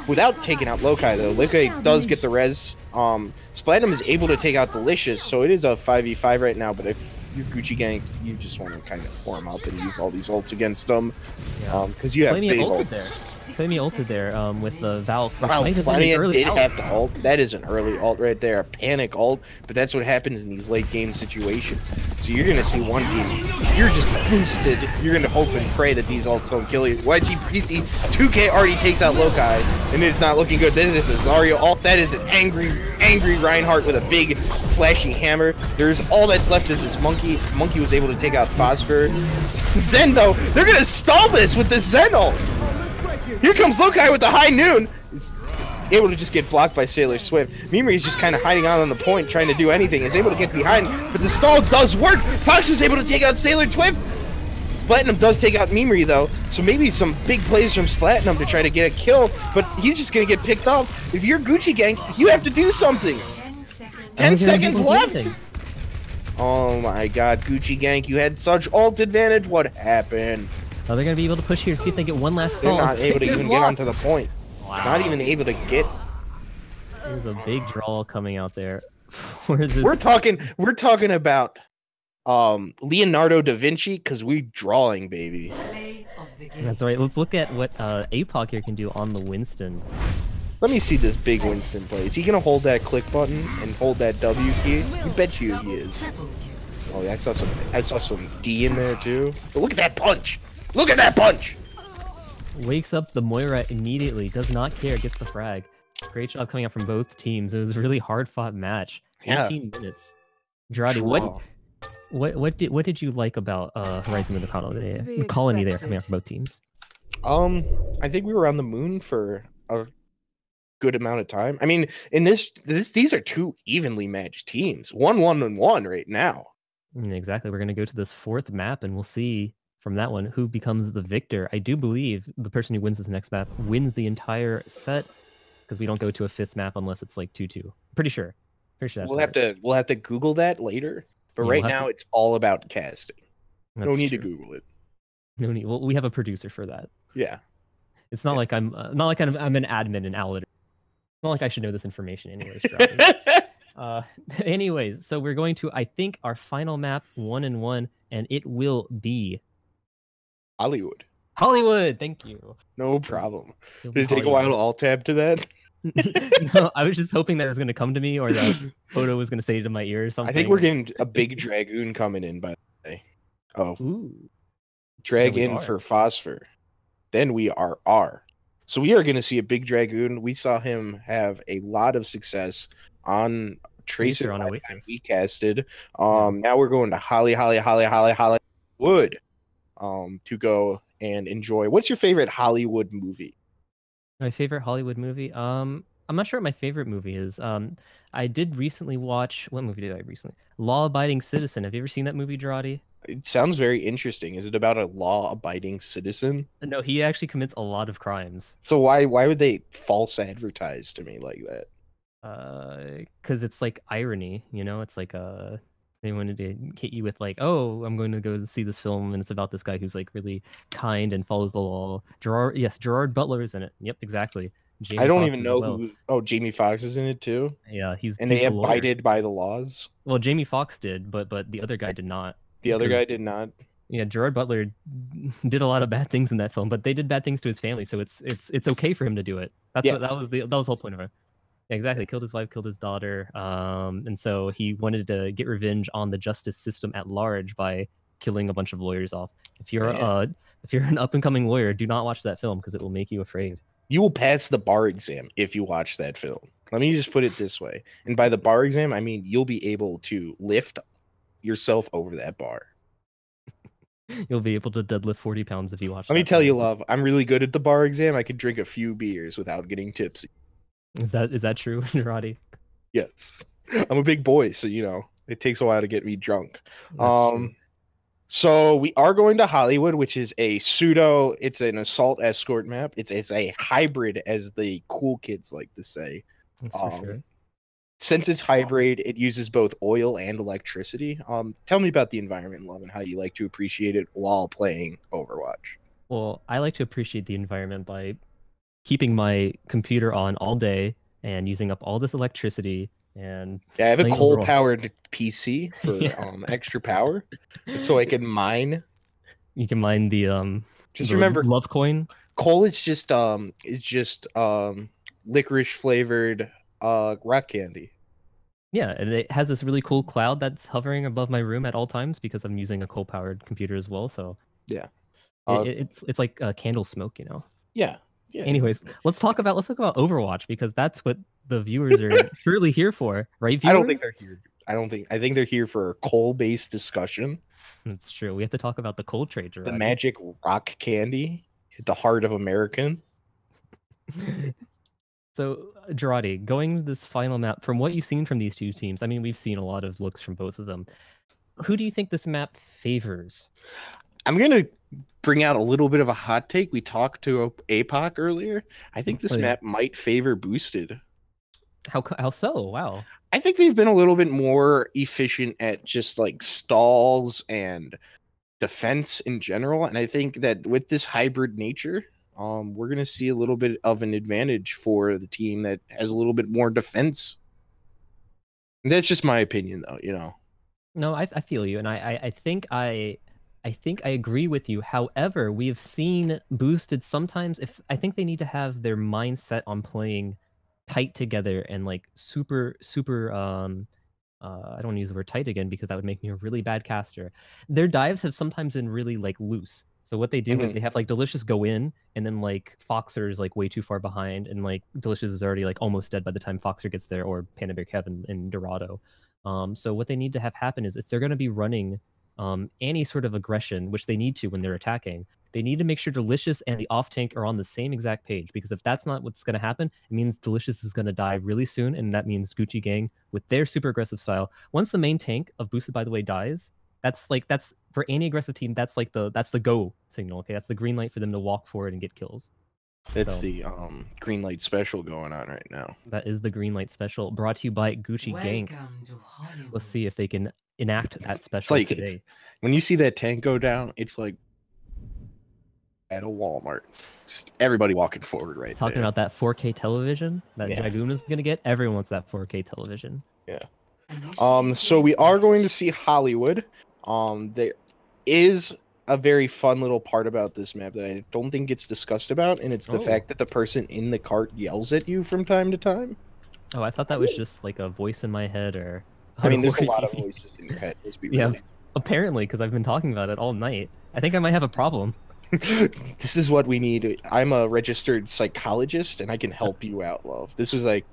without taking out Lokai, though. Lokai does get the res. Splatinum is able to take out Delicious, so it is a 5v5 right now, but if you're Gucci Gang, you just want to kind of form up and use all these ults against them, because you have big ults. Flamey ulted there with the Valve. Wow, Flamey did have to ult. That is an early ult right there, a panic ult, but that's what happens in these late game situations. So you're going to see one team, you're just boosted, you're going to hope and pray that these ults don't kill you. YG Preezy, 2K already takes out Lokai, and it's not looking good. Then this is Zarya ult, that is an angry Reinhardt with a big flashy hammer. There's all that's left is this Monkey. Monkey was able to take out Phosphor. Zen though, they're going to stall this with the Zen ult. Here comes Lokai with the high noon. He's able to just get blocked by Sailor Swift. Mimri is just kind of hiding out on the point, trying to do anything. Is able to get behind, but the stall does work. Fox was able to take out Sailor Twift. Splatinum does take out Mimri though, so maybe some big plays from Splatinum to try to get a kill, but he's just gonna get picked up. If you're Gucci Gang, you have to do something. 10 seconds left. Oh my god, Gucci Gang, you had such ult advantage. What happened? Oh, they're going to be able to push here, see if they get one last stall. They're not able to even get onto the point. Wow. Not even able to get. There's a big draw coming out there. Where is this? We're talking about Leonardo da Vinci, because we're drawing, baby. That's right. Let's look at what APOC here can do on the Winston. Let me see this big Winston play. Is he going to hold that click button and hold that W key? You bet you he is. Oh yeah, I saw some D in there too. But look at that punch! Look at that punch! Wakes up the Moira immediately, does not care, gets the frag. Great job coming out from both teams. It was a really hard-fought match. 18 minutes. Jarate, what did you like about Horizon of the Colony there coming out from both teams? I think we were on the moon for a good amount of time. I mean, in these are 2 evenly matched teams. 1-1-1 right now. Exactly. We're gonna go to this 4th map, and we'll see from that one who becomes the victor. I do believe the person who wins this next map wins the entire set, because we don't go to a 5th map unless it's like 2-2. Pretty sure that's we'll have to Google that later. But right now it's all about casting. No need to Google it. No need. Well, we have a producer for that. Yeah. It's not like I'm an admin in Owlet. It's not like I should know this information anyways. Anyways, so we're going to, I think, our final map 1-1, and it will be Hollywood. Hollywood. Thank you. No problem. It'll Did be it take a while to alt tab to that? No, I was just hoping that it was going to come to me or that Odo was going to say it in my ear or something. I think we're getting a big dragoon coming in, by the way. Oh. Ooh. Drag in for Phosphor. Then we are R. So we are going to see a big dragoon. We saw him have a lot of success on Tracer on Oasis. We casted. Now we're going to Hollywood to go and enjoy. What's your favorite Hollywood movie? My favorite Hollywood movie? I'm not sure what my favorite movie is. I did recently watch, what movie did I recently? Law Abiding Citizen. Have you ever seen that movie, Jarate? It sounds very interesting. Is it about a law-abiding citizen? No, he actually commits a lot of crimes. So why would they false advertise to me like that? Because it's like irony, you know? It's like they wanted to hit you with like, oh, I'm going to go see this film, and it's about this guy who's like really kind and follows the law. Gerard Butler is in it. Yep, exactly. Jamie I don't Foxx even know who. Oh, Jamie Foxx is in it too. Yeah, he's they abided by the laws. Well, Jamie Foxx did, but the other guy did not. The other guy did not. Yeah, Gerard Butler did a lot of bad things in that film, but they did bad things to his family, so it's okay for him to do it. That's what that was the whole point of it. Yeah, exactly. Killed his wife, killed his daughter, and so he wanted to get revenge on the justice system at large by killing a bunch of lawyers off. If you're an up and coming lawyer, do not watch that film because it will make you afraid. You will pass the bar exam if you watch that film. Let me just put it this way. And by the bar exam, I mean you'll be able to lift yourself over that bar. You'll be able to deadlift 40 pounds if you watch. Let me tell you, love, I'm really good at the bar exam. I could drink a few beers without getting tipsy. Is that true, Roddy? Yes. I'm a big boy, so you know, it takes a while to get me drunk. That's true. So we are going to Hollywood, which is it's an assault escort map. It's a hybrid, as the cool kids like to say. That's for sure. Since it's hybrid, it uses both oil and electricity. Tell me about the environment, love, and how you like to appreciate it while playing Overwatch. Well, I like to appreciate the environment by keeping my computer on all day and using up all this electricity. And I have a coal-powered PC for extra power, so I can mine. You can mine the just remember love coin. Coal is just licorice flavored rock candy. Yeah, and it has this really cool cloud that's hovering above my room at all times because I'm using a coal-powered computer as well. So yeah, it's like candle smoke, you know. Yeah. Anyways, let's talk about Overwatch because that's what the viewers are surely here for, right? Viewers? I don't think they're here. I think they're here for a coal-based discussion. That's true. We have to talk about the coal trade, the magic rock candy at the heart of American. So, Jarate, going to this final map, from what you've seen from these two teams, I mean, we've seen a lot of looks from both of them. Who do you think this map favors? I'm going to bring out a little bit of a hot take. We talked to APOC earlier. I think this map might favor Boosted. How so? Wow. I think they've been a little bit more efficient at just like stalls and defense in general. And I think that with this hybrid nature, we're going to see a little bit of an advantage for the team that has a little bit more defense. And that's just my opinion, though, you know. No, I feel you. And I think I agree with you. However, we have seen Boosted sometimes. I think they need to have their mindset on playing tight together and like super I don't want to use the word tight again because that would make me a really bad caster. Their dives have sometimes been really like loose. So what they do is they have like Delicious go in and then like Foxer is like way too far behind and like Delicious is already like almost dead by the time Foxer gets there, or Panda Bear Kevin and Dorado. So what they need to have happen is if they're going to be running any sort of aggression, which they need to when they're attacking, they need to make sure Delicious and the off tank are on the same exact page, because if that's not what's going to happen, it means Delicious is going to die really soon, and that means Gucci Gang with their super aggressive style. Once the main tank of Boosted, by the way, dies, that's for any aggressive team, that's the go signal. Okay, that's the green light for them to walk forward and get kills. That's the green light special going on right now. That is the green light special, brought to you by Gucci Gang. Let's see if they can enact that special today. When you see that tank go down, it's like at a Walmart. Just everybody walking forward right Talking there. About that 4K television that Dragoon is going to get. Everyone wants that 4K television. Yeah. So we are going to see Hollywood. There is a very fun little part about this map that I don't think gets discussed about, and it's the fact that the person in the cart yells at you from time to time. Oh, I thought that was just like a voice in my head, or... I mean, there's a lot of voices in your head. Let's be real. Yeah, apparently, because I've been talking about it all night. I think I might have a problem. This is what we need. I'm a registered psychologist, and I can help you out, love. This was like,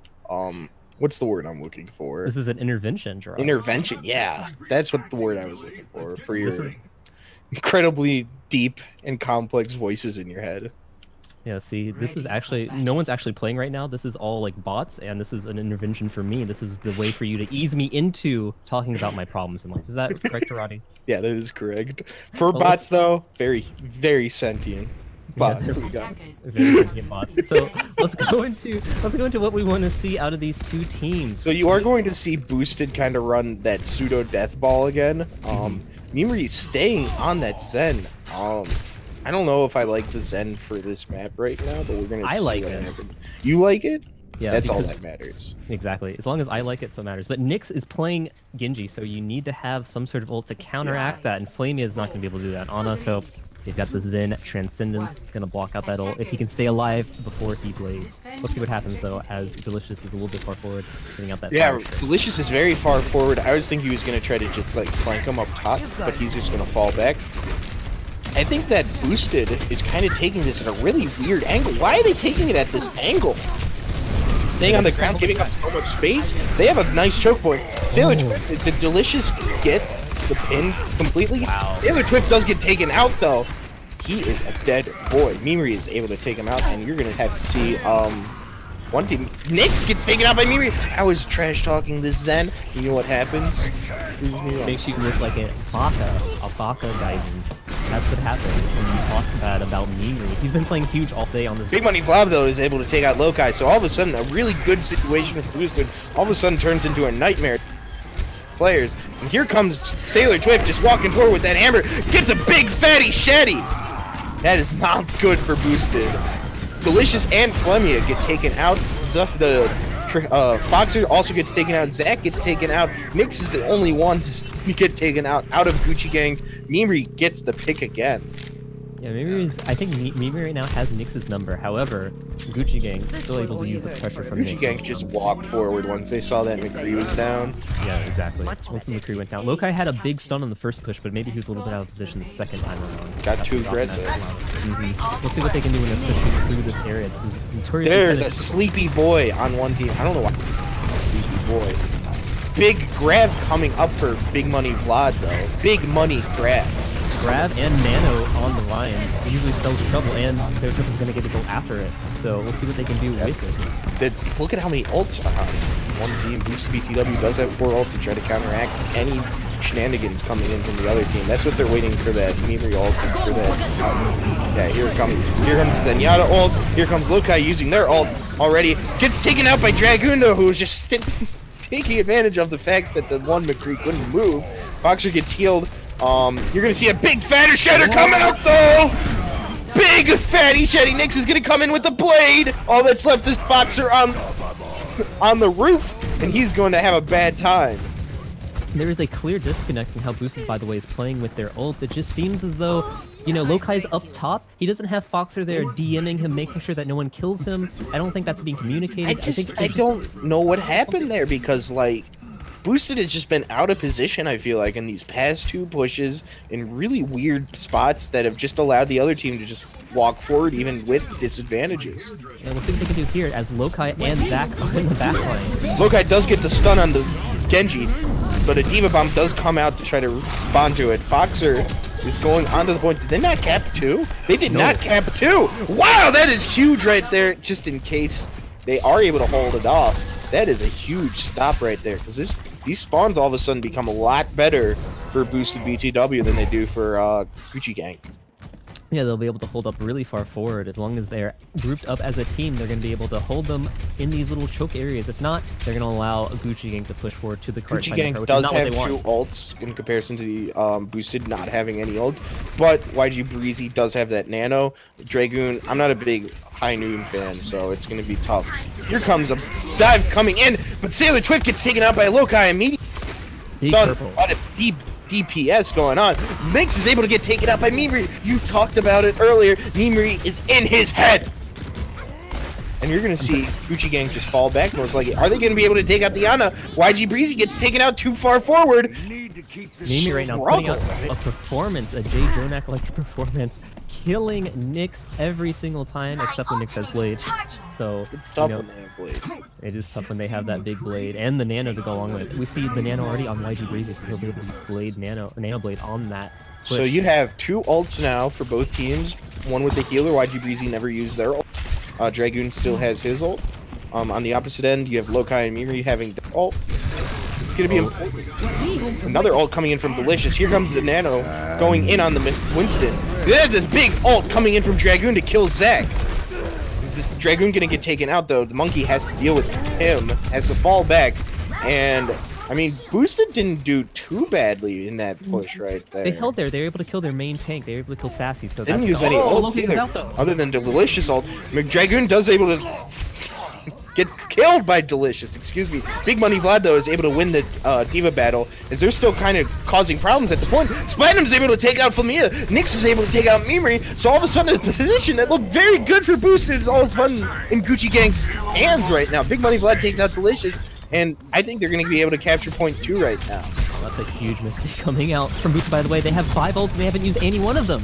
what's the word I'm looking for? This is an intervention, Dorado. Intervention, yeah. That's what the word I was looking for your incredibly deep and complex voices in your head. Yeah, see, this is actually, no one's actually playing right now. This is all like bots, and this is an intervention for me. This is the way for you to ease me into talking about my problems in life. Is that correct, Jarate? Yeah, that is correct. For bots, though, very, very sentient bots. Yeah, we got. Very sentient bots. So let's go into what we want to see out of these two teams. So you are going to see Boosted kind of run that pseudo death ball again. Mimri staying on that Zen. I don't know if I like the Zen for this map right now, but we're gonna see what happens. You like it? Yeah, that's all that matters. Exactly. As long as I like it, so it matters. But Nyx is playing Genji, so you need to have some sort of ult to counteract that, and Flamia is not going to be able to do that. Ana, so you've got the Zen Transcendence, going to block out that ult if he can stay alive before he blades. Let's see what happens, though, as Delicious is a little bit far forward, getting out that Yeah, Delicious is very far forward. I was thinking he was going to try to just, like, flank him up top, but he's just going to fall back. I think that Boosted is kind of taking this at a really weird angle. Why are they taking it at this angle? Staying on the ground, giving up so much space. They have a nice choke point. Sailor Twift, did Delicious get the pin completely? Wow. Sailor Twift does get taken out, though. He is a dead boy. Mimri is able to take him out, and you're going to have to see one team. Nyx gets taken out by Mimri. I was trash-talking this Zen. You know what happens? Makes you look like a Baka guy. That's what happens when you talk bad about Mimri. He's been playing huge all day on this. Big Money Blob, though, is able to take out Lokai, so all of a sudden, a really good situation for Boosted all of a sudden turns into a nightmare. Players, and here comes Sailor Twift just walking forward with that hammer, gets a big fatty shetty. That is not good for Boosted. Delicious and Flemia get taken out. Zuff, the Foxer also gets taken out. Zach gets taken out. Nyx is the only one to get taken out of Gucci Gang. Mimri gets the pick again. Yeah, I think Mimri right now has Nyx's number. However, Gucci Gang still able to use the pressure from Gucci Gang just walked forward once they saw that McCree was down. Yeah, exactly. Once the McCree went down. Lokai had a big stun on the first push, but maybe he was a little bit out of position the second time around. Got too aggressive. We'll see what they can do when they're pushing through this area. There's a sleepy boy on one team. I don't know why. Sleepy boy. Big grab coming up for Big Money Vlad, though. Big money grab. Grab and Nano on the line usually spells trouble, and Sailor Twift is going to get to go after it. So we'll see what they can do with it. Look at how many ults are on one team. Boost BTW does have 4 ults to try to counteract any shenanigans coming in from the other team. That's what they're waiting for, that Mimri ult, for that. Yeah, here it comes. Here comes Zenyatta ult. Here comes Lokai using their ult already. Gets taken out by Dragoon, though, who was just taking advantage of the fact that the one McCree couldn't move. Foxer gets healed. You're gonna see a big fatty shedder coming out, though! Big fatty sheddy. Nyx is gonna come in with the blade! All that's left is Foxer on the roof, and he's going to have a bad time. There is a clear disconnect in how Boosted, by the way, is playing with their ults. It just seems as though, you know, Lokai's up top. He doesn't have Foxer there DMing him, making sure that no one kills him. I don't think that's being communicated. I don't know what happened there, because, like, Boosted has just been out of position, I feel like, in these past 2 pushes in really weird spots that have just allowed the other team to just walk forward even with disadvantages. And we'll see what they can do here as Lokai and Zach are in the backline. Lokai does get the stun on the Genji, but a Diva Bomb does come out to try to respond to it. Foxer is going onto the point. Did they not cap 2? They did not cap 2! Wow, that is huge right there, just in case they are able to hold it off. That is a huge stop right there, because these spawns all of a sudden become a lot better for Boosted BTW than they do for Gucci Gang. Yeah, they'll be able to hold up really far forward. As long as they're grouped up as a team, they're going to be able to hold them in these little choke areas. If not, they're going to allow Gucci Gang to push forward to the cart. Gucci Gang does have 2 ults in comparison to the Boosted not having any ults, but YG Breezy does have that Nano. Dragoon, I'm not a big High Noon fan, so it's going to be tough. Here comes a dive coming in, but Sailor Twift gets taken out by Lokai immediately. Stun, but a deep DPS going on. Nyx is able to get taken out by Mimri. You talked about it earlier. Mimri is in his head. And you're going to see Gucci Gang just fall back most likely. Are they going to be able to take out the Ana? YG Breezy gets taken out too far forward. Mimri right now putting out a performance, a Jay Jonak-like performance, killing Nyx every single time except when Nyx has Blade. So it's tough when they have Blade. It is tough when they have that big Blade and the Nano to go along with it. We see the Nano already on YG Breezy, so he'll be able to Blade Nano Blade on that push. So you have 2 ults now for both teams. One with the healer. YG Breezy never used their ult. Dragoon still has his ult. On the opposite end, you have Lokai and Mimri having their ult. It's going to be important. Another ult coming in from Delicious. Here comes the Nano going in on the Winston. There's this big ult coming in from Dragoon to kill Zac. Is this Dragoon going to get taken out, though? The Monkey has to deal with him, has to fall back. And, I mean, Boosted didn't do too badly in that push right there. They held there. They were able to kill their main tank. They were able to kill Sassy. So didn't use any ults either, other than Delicious ult. Dragoon does able to get killed by Delicious, excuse me. Big Money Vlad, though, is able to win the Diva battle, as they're still kind of causing problems at the point. Splatinum's able to take out Flamia. Nyx is able to take out Mimri, so all of a sudden a position that looked very good for Boosted is all of a sudden in Gucci Gang's hands right now. Big Money Vlad takes out Delicious, and I think they're going to be able to capture point 2 right now. That's a huge mistake coming out from Boosted, by the way. They have 5 ults and they haven't used any one of them.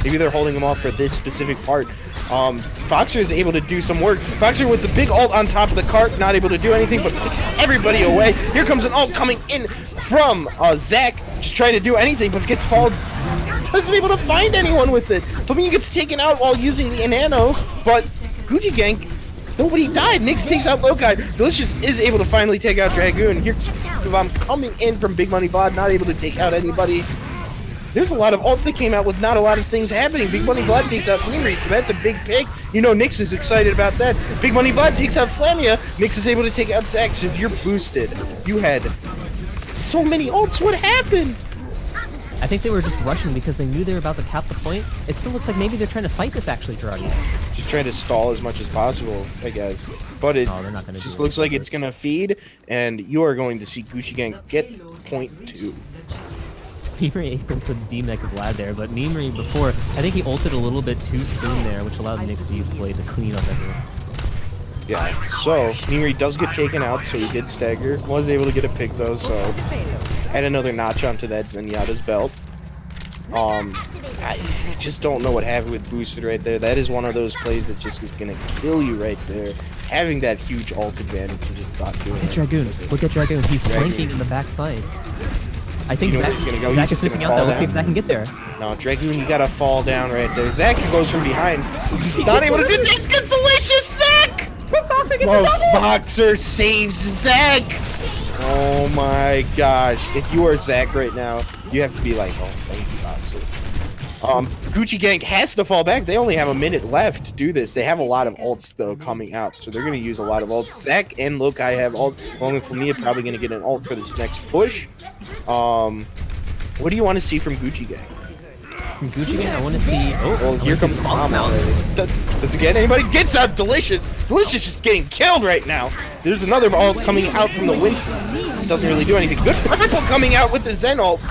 Maybe they're holding them off for this specific part. Foxer is able to do some work. Foxer with the big ult on top of the cart, not able to do anything but push everybody away. Here comes an ult coming in from Zac, just trying to do anything, but gets followed. Doesn't able to find anyone with it. Flamingo gets taken out while using the Nano, but Gucci Gang, nobody died. Nyx takes out Lokai. Delicious is able to finally take out Dragoon. Here, coming in from Big Money Vlad, not able to take out anybody. There's a lot of ults that came out with not a lot of things happening. Big Money Vlad takes out Mimri, so that's a big pick. You know Nyx is excited about that. Big Money Vlad takes out Flamia. Nyx is able to take out Zac, so you're boosted. You had so many ults. What happened? I think they were just rushing because they knew they were about to cap the point. It still looks like maybe they're trying to fight this actually, Jarate. Just trying to stall as much as possible, I guess. But it just looks like it's going to feed, and you are going to see Gucci Gang get point 2. Mimri able to demech Vlad there, but Mimri before, I think he ulted a little bit too soon there, which allowed Nyx to use Blade to clean up everyone. Yeah, so Mimri does get taken out, so he did stagger. Was able to get a pick though, so add another notch onto that Zenyatta's belt. I just don't know what happened with Boosted right there. That is one of those plays that just is gonna kill you right there. Having that huge ult advantage and just not doing it. Look at Dragoon. Look at Dragoon. He's flanking in the backside. I think Zac is slipping out there. Let's see if Zac can get there. No, Dragoon, you gotta fall down right there. Zac goes from behind. Not able to do that. Good delicious Zac! Boxer saves Zac! Oh my gosh. If you are Zac right now, you have to be like, oh, thank you, Boxer. Gucci Gang has to fall back. They only have a minute left to do this. They have a lot of ults, though, coming out, so they're going to use a lot of ults. Zac and Lokai have ult, along with Flamia probably going to get an ult for this next push. What do you want to see from Gucci Gang? From Gucci Gang, I want to see... Oh, well, here comes the bomb out. Does it get anybody? Gets out Delicious! Delicious is getting killed right now! There's another ult coming out from the Winston. Doesn't really do anything. Good purple coming out with the Zen ult.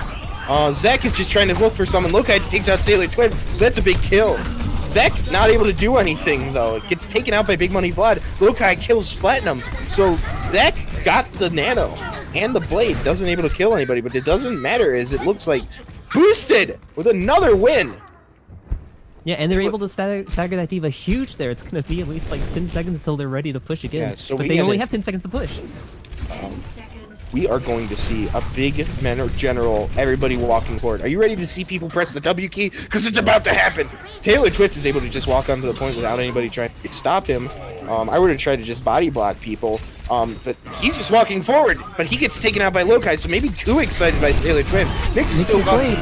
Zac is just trying to look for someone. Lokai takes out Sailor Twin, so that's a big kill. Zac not able to do anything, though. It gets taken out by Big Money Vlad. Lokai kills Platinum. So Zac got the Nano and the Blade. Doesn't able to kill anybody, but it doesn't matter as it looks like Boosted with another win. Yeah, and they're able to stagger that Diva huge there. It's going to be at least like 10 seconds until they're ready to push again. Yeah, so but they only have 10 seconds to push. We are going to see a big general, everybody walking forward. Are you ready to see people press the W key? Because it's about to happen. Taylor Swift is able to just walk onto the point without anybody trying to stop him. I would have tried to just body block people, but he's just walking forward. But he gets taken out by Lokai, so maybe too excited by Taylor Swift. Nyx is still going.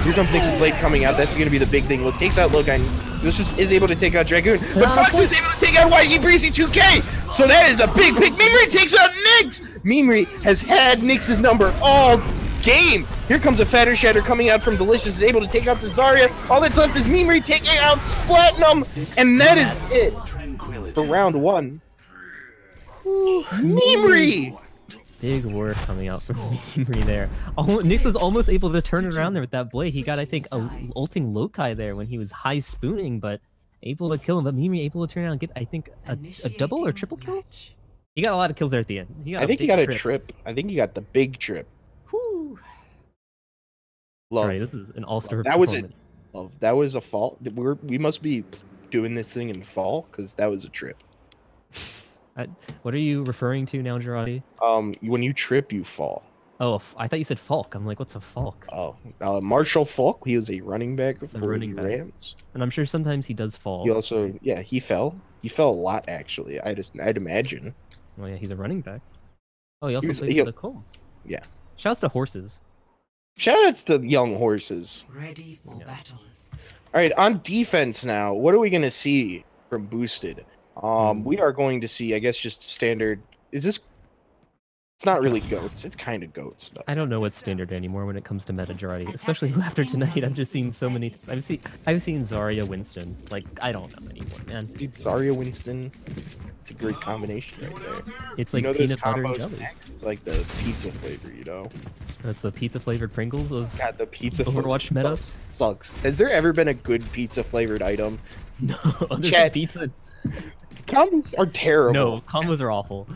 Here comes Nyx's Blade coming out. That's going to be the big thing. Look, takes out Lokai. This just is able to take out Dragoon. But Fox is able to take out YG Breezy 2K. So that is a big pick. Mimri takes out Nyx. Mimri has had Nyx's number all game. Here comes a Fatter Shatter coming out from Delicious. Is able to take out the Zarya. All that's left is Mimri taking out Platinum. And that is it for round 1. Mimri Big work coming out from Mimri there. Nyx was almost able to turn it around there with that blade. He got, I think, a ulting Lokai there when he was high spooning, but able to kill him. But Mimri able to turn around and get, I think, a double or triple kill? He got a lot of kills there at the end. I think he got a trip. I think he got the big trip. Whoo! Love. Right, this is an all-star performance. That was a fall. We must be doing this thing in fall, because that was a trip. What are you referring to now, jarate? When you trip, you fall. Oh, I thought you said Falk. I'm like, what's a Falk? Oh, Marshall Falk. He was a running back for the Rams. And I'm sure sometimes he does fall. He also, yeah, he fell. He fell a lot, actually. I'd imagine. Oh yeah, he's a running back. Oh, he also plays for the Colts. Yeah. Shouts to horses. Shoutouts to young horses. Ready for battle. All right, on defense now. What are we gonna see from Boosted? We are going to see, I guess, just standard. Is this? It's not really goats. It's kind of goats, though. I don't know what's standard anymore when it comes to meta jarate, especially after tonight. I've just seen so many. I've seen Zarya Winston. Like, I don't know anymore, man. Dude, Zarya Winston. It's a great combination right there. It's like peanut butter and jelly. It's like the pizza flavor, you know. That's the pizza flavored Pringles of the pizza Overwatch meta. Sucks. Has there ever been a good pizza flavored item? No, there's pizza. Combos are terrible. No, combos are awful.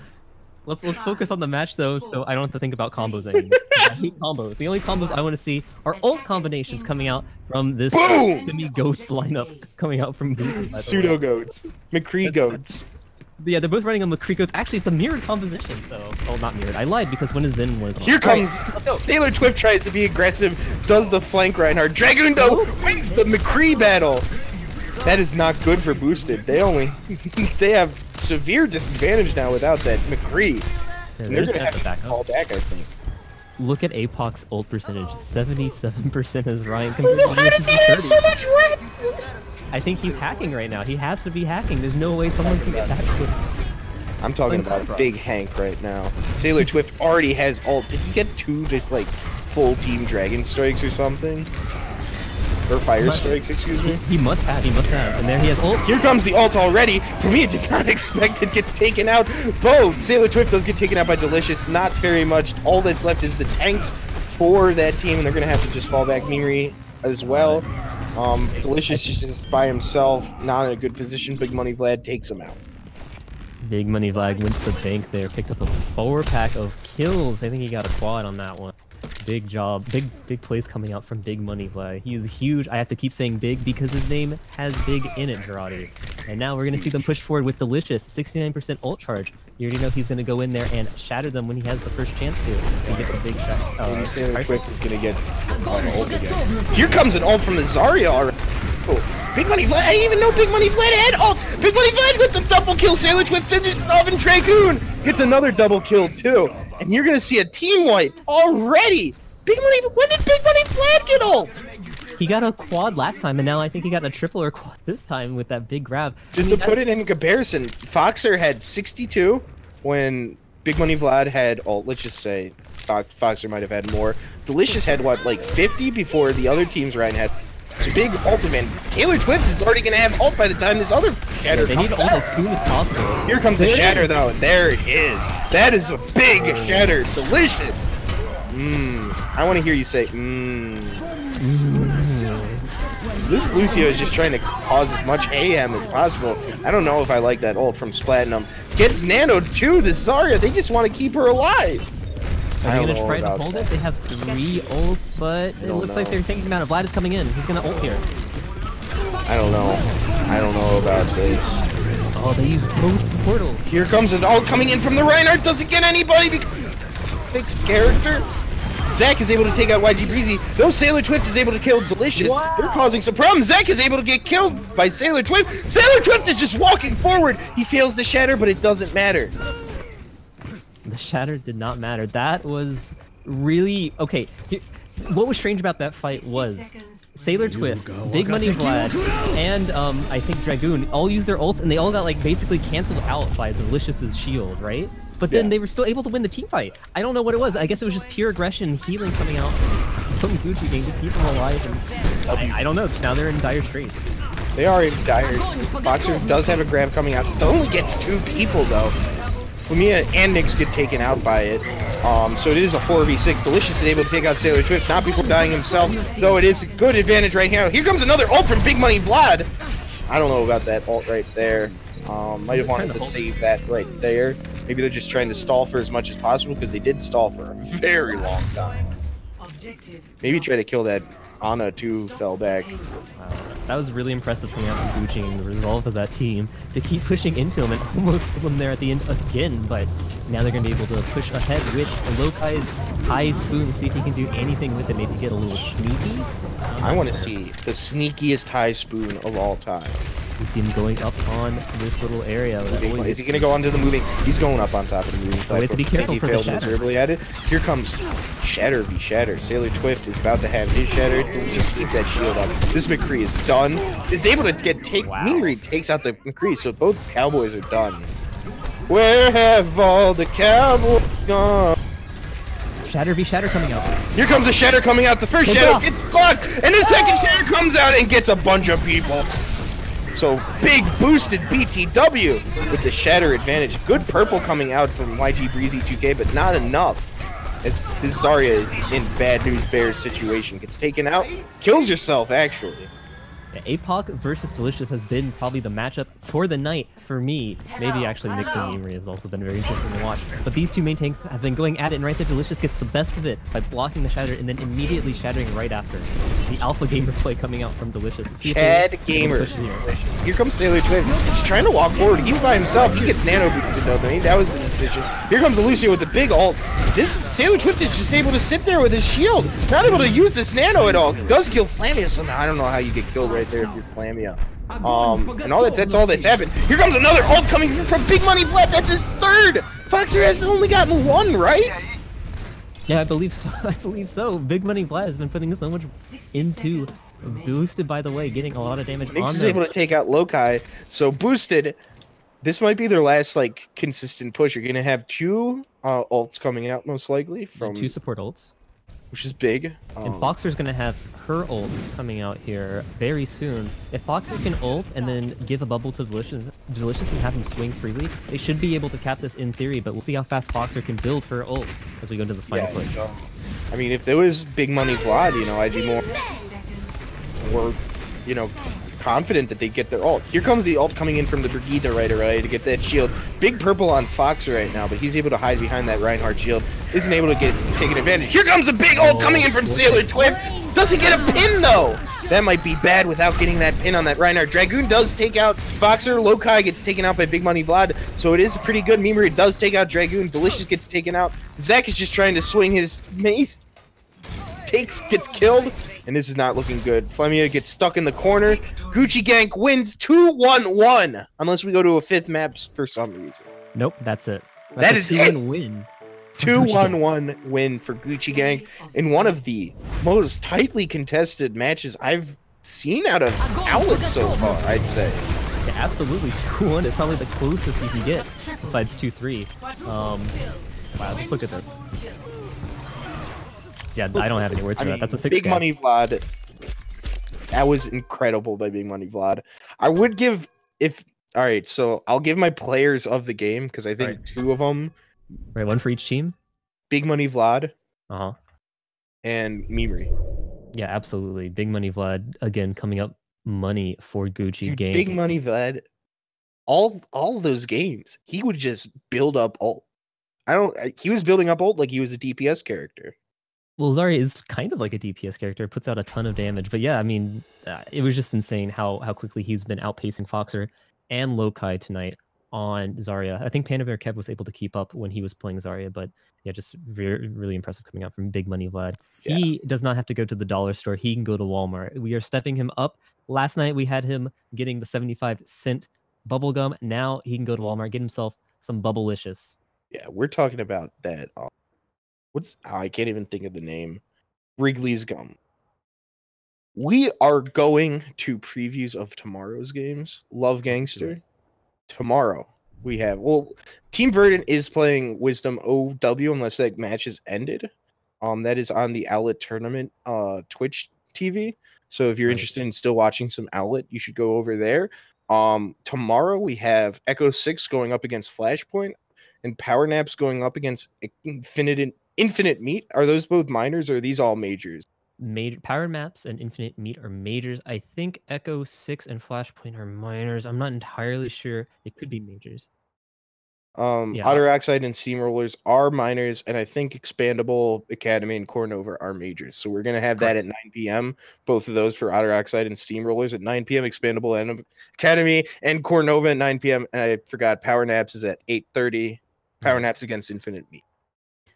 Let's focus on the match though, so I don't have to think about combos anymore. I hate combos. The only combos I want to see are ult combinations coming out from this semi goats lineup coming out from Boosted. Pseudo goats, McCree goats. Yeah, they're both running on McCree goats. Actually, it's a mirrored composition, so not mirrored. I lied because one is Zen, one is Here comes Sailor Twift tries to be aggressive, does the flank Reinhardt. Dragoon though wins the McCree battle. That is not good for Boosted. They have severe disadvantage now without that McCree. Yeah, they're gonna have to fall back, I think. Look at Apoc's ult percentage. 77% as Ryan compared to how does he have so much red? I think he's hacking right now. He has to be hacking. There's no way someone can get that quick. I'm talking about Big Hank right now. Sailor Twift already has ult. Did he get 2 just like full team Dragon Strikes or something? Or Fire Strikes, excuse me? He must have. And there he has ult. Here comes the ult already. For me, I did not expect it gets taken out. Both Sailor Twift does get taken out by Delicious. Not very much. All that's left is the tanks for that team, and they're going to have to just fall back. Mimri as well. Delicious is just by himself, not in a good position. Big Money Vlad takes him out. Big Money Vlad went to the bank there, picked up a 4-pack of kills. I think he got a quad on that one. Big job, big plays coming out from Big Money Vlad. He is huge. I have to keep saying big because his name has big in it, jarate. And now we're gonna see them push forward with Delicious, 69% ult charge. You already know he's gonna go in there and shatter them when he has the first chance to. And get the big shot. Sailor Quick is gonna get an ult again. Here comes an ult from the Zarya already. Oh, Big Money Vlad! I didn't even know Big Money Vlad had ult! Big Money Vlad with the double kill! Sailor Twift finishes off, and Dragoon gets another double kill too. And you're gonna see a team wipe already! When did Big Money Vlad get ult? He got a quad last time, and now I think he got a triple or quad this time with that big grab. Just to put it in comparison, Foxer had 62 when Big Money Vlad had ult. Let's just say Foxer might have had more. Delicious had what, like 50 before the other team's Ryan had. It's a big ultimate. Sailor Twift is already gonna have ult by the time this other shatter they need ult as soon as possible. Here comes the shatter though. There it is. That is a big shatter. Delicious. I want to hear you say This Lucio is just trying to cause as much mayhem as possible. I don't know if I like that ult from Splatinum. Gets nanoed too, the Zarya. They just want to keep her alive. Are they going to try to hold it? They have 3 ults, but it looks like they're thinking about it. Vlad is coming in. He's going to ult here. I don't know. I don't know about this. Oh, they use both portals. Here comes an ult coming in from the Reinhardt. Doesn't get anybody because fixed character. Zach is able to take out YG Breezy. Though Sailor Twift is able to kill Delicious, they're causing some problems. Zach is able to get killed by Sailor Twift. Sailor Twift is just walking forward. He fails the shatter, but it doesn't matter. The shatter did not matter. That was really... Okay, what was strange about that fight was Sailor Twift, Big Money Vlad, and I think Dragoon all used their ults, and they all got like basically canceled out by Delicious's shield, right? But then they were still able to win the team fight. I don't know what it was. I guess it was just pure aggression and healing coming out from Gucci Gang to keep them alive. And I don't know. Now they're in dire straits. They are in dire. Boxer does have a grab coming out. It only gets 2 people though. Lumia and Nyx get taken out by it. So it is a 4v6. Delicious is able to take out Sailor Twift, not before dying himself, though it is a good advantage right now. Here comes another ult from Big Money Vlad. I don't know about that ult right there. Might have wanted to save that right there. Maybe they're just trying to stall for as much as possible, because they did stall for a very long time. Maybe try to kill that Ana too, fell back. Wow. That was really impressive coming out from Gucci and the resolve of that team to keep pushing into him and almost kill him there at the end again, but now they're going to be able to push ahead with Lokai's high spoon, see if he can do anything with it, maybe get a little sneaky. I want to see the sneakiest high spoon of all time. We see him going up on this little area. Is he going to go onto the moving? He's going up on top of the moving platform. We have to be careful for the shatter. Miserably at it. Here comes Shatter v Shatter. Sailor Twift is about to have his Shatter. Just keep that shield up. This McCree is done. Is able to take. Wow. Meanry takes out the McCree, so both Cowboys are done. Where have all the Cowboys gone? Shatter v Shatter coming out. Here comes a Shatter coming out. The first Shatter gets clocked, and the second Shatter comes out and gets a bunch of people. So big boosted BTW with the Shatter advantage. Good purple coming out from YG Breezy 2K, but not enough. As this Zarya is in bad news bears situation. Gets taken out, kills herself actually. Yeah, APOC versus Delicious has been probably the matchup for the night for me. Maybe actually Nyx and Memory has also been very interesting to watch. But these two main tanks have been going at it, and right there Delicious gets the best of it by blocking the Shatter and then immediately shattering right after. The Alpha Gamer play coming out from Delicious. Chad Gamer. Here comes Sailor Twin. He's trying to walk forward. He's by himself. He gets nano boosted though. That was the decision. Here comes Lucio with the big ult. This Sailor Twift is just able to sit there with his shield. Not able to use this nano at all. Does kill Flamia somehow. I don't know how you get killed right there if you're Flamia. And that's all that's happened. Here comes another ult coming from Big Money Vlad. That's his third. Foxer has only gotten one, right? Yeah, I believe so. I believe so. Big Money Vlad has been putting so much into boosted, by the way, getting a lot of damage on them. Nyx is able to take out Lokai. So boosted. This might be their last like consistent push. You're gonna have two ults coming out most likely from two support ults, which is big. And Foxer's gonna have her ult coming out here very soon. If Foxer can ult and then give a bubble to Delicious and have him swing freely, they should be able to cap this in theory, but we'll see how fast Foxer can build her ult as we go into the final push. I mean, if there was Big Money Vlad, you know, I'd be more, you know, confident that they get their ult. Here comes the ult coming in from the Brigitte right away to get that shield. Big purple on Foxer right now, but he's able to hide behind that Reinhardt shield. Isn't able to take an advantage. Here comes a big ult coming in from Sailor Twift. Doesn't get a pin though. That might be bad without getting that pin on that Reinhardt. Dragoon does take out Foxer. Lokai gets taken out by Big Money Vlad, so it is pretty good. Memory does take out Dragoon. Delicious gets taken out. Zach is just trying to swing his mace. Gets killed. And this is not looking good. Flemia gets stuck in the corner. Gucci Gank wins 2-1-1. Unless we go to a fifth map for some reason. Nope, that's it. That is a 2-1 win. 2-1-1 win for Gucci Gank in one of the most tightly contested matches I've seen out of Owlet so far, I'd say. Yeah, absolutely. 2-1 is probably the closest you can get, besides 2-3. Wow, just look at this. Yeah, I don't have any words for that. That's a 6. Big Money Vlad. That was incredible by Big Money Vlad. I would give alright, so I'll give my players of the game because I think two of them. Right, one for each team. Big Money Vlad. And Memory. Yeah, absolutely. Big Money Vlad again coming up money for Gucci Gank. Big Money Vlad. All those games, he would just build up ult. He was building up ult like he was a DPS character. Well, Zarya is kind of like a DPS character, puts out a ton of damage. But yeah, I mean, it was just insane how quickly he's been outpacing Foxer and Lokai tonight on Zarya. I think Panda Bear Kev was able to keep up when he was playing Zarya, but yeah, just really impressive coming out from Big Money Vlad. Yeah. He does not have to go to the dollar store. He can go to Walmart. We are stepping him up. Last night, we had him getting the 75-cent bubblegum. Now he can go to Walmart, get himself some Bubblicious. Yeah, we're talking about that. I can't even think of the name. Wrigley's gum. We are going to previews of tomorrow's games. LuvGangster. Tomorrow we have Team Verdant is playing Wisdom OW unless that match is ended. That is on the Owlet tournament Twitch TV. So if you're interested in still watching some Owlet, you should go over there. Tomorrow we have Echo 6 going up against Flashpoint. and Power Naps going up against Infinite Meat. Are those both minors, or are these all majors? Major Power Maps and Infinite Meat are majors. I think Echo 6 and Flashpoint are minors. I'm not entirely sure. They could be majors. Otter Oxide and Steamrollers are minors, and I think Expandable Academy and Cornova are majors. So we're gonna have that at 9 p.m. Both of those for Otter Oxide and Steamrollers at 9 p.m. Expandable and Academy and Cornova at 9 p.m. And I forgot Power Naps is at 8:30. Power Naps against Infinite Meat.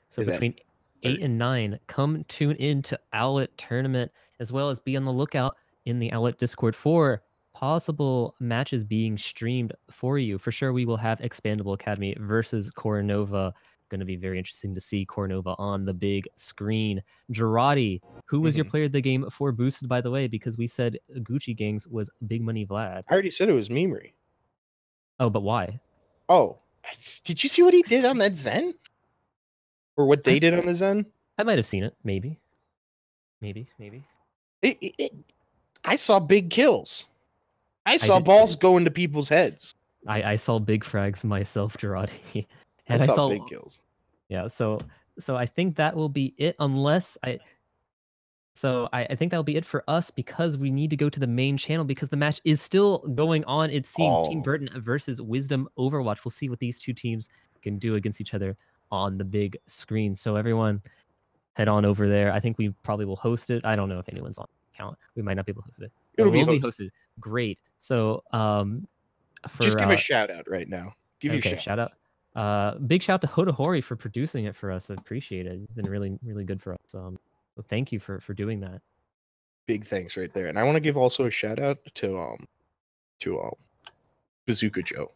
So between 8 and 9, come tune in to Owlet Tournament, as well as be on the lookout in the Owlet Discord for possible matches being streamed for you. For sure, we will have Expandable Academy versus Cornova. Going to be very interesting to see Cornova on the big screen. Jarate, who was your player of the game for Boosted, by the way, because we said Gucci Gangs was Big Money Vlad. I already said it was Memery. Oh, but why? Oh, did you see what he did on that Zen? Or what they did on the Zen? I might have seen it. Maybe. I saw big kills. I saw balls go into people's heads. I saw big frags myself, Dorado. And I saw big kills. Yeah, so I think that will be it, unless I think that'll be it for us, because we need to go to the main channel because the match is still going on. It seems Team Burton versus Wisdom Overwatch. We'll see what these two teams can do against each other on the big screen. So everyone, head on over there. I think we probably will host it. I don't know if anyone's on account. We might not be able to host it. It'll be hosted. Great. So just give a shout out right now. Give you a shout out. Big shout out to Hodahori for producing it for us. I appreciate it. It's been really, really good for us. So thank you for doing that. Big thanks right there. And I want to give also a shout out to Bazooka Joe.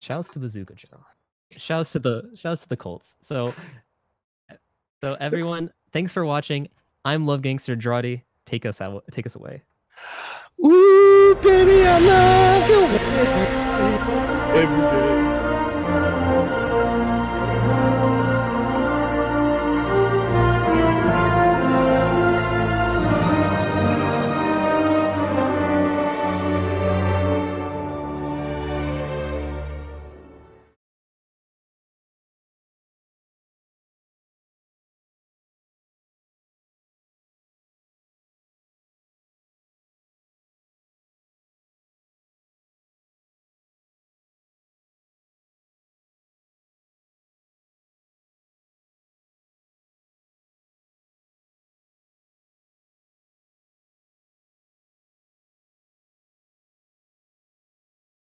Shouts to Bazooka Joe. Shouts to the Colts. So everyone, thanks for watching. I'm LuvGangster. Jarate, take us away. Ooh, baby, I love you every day.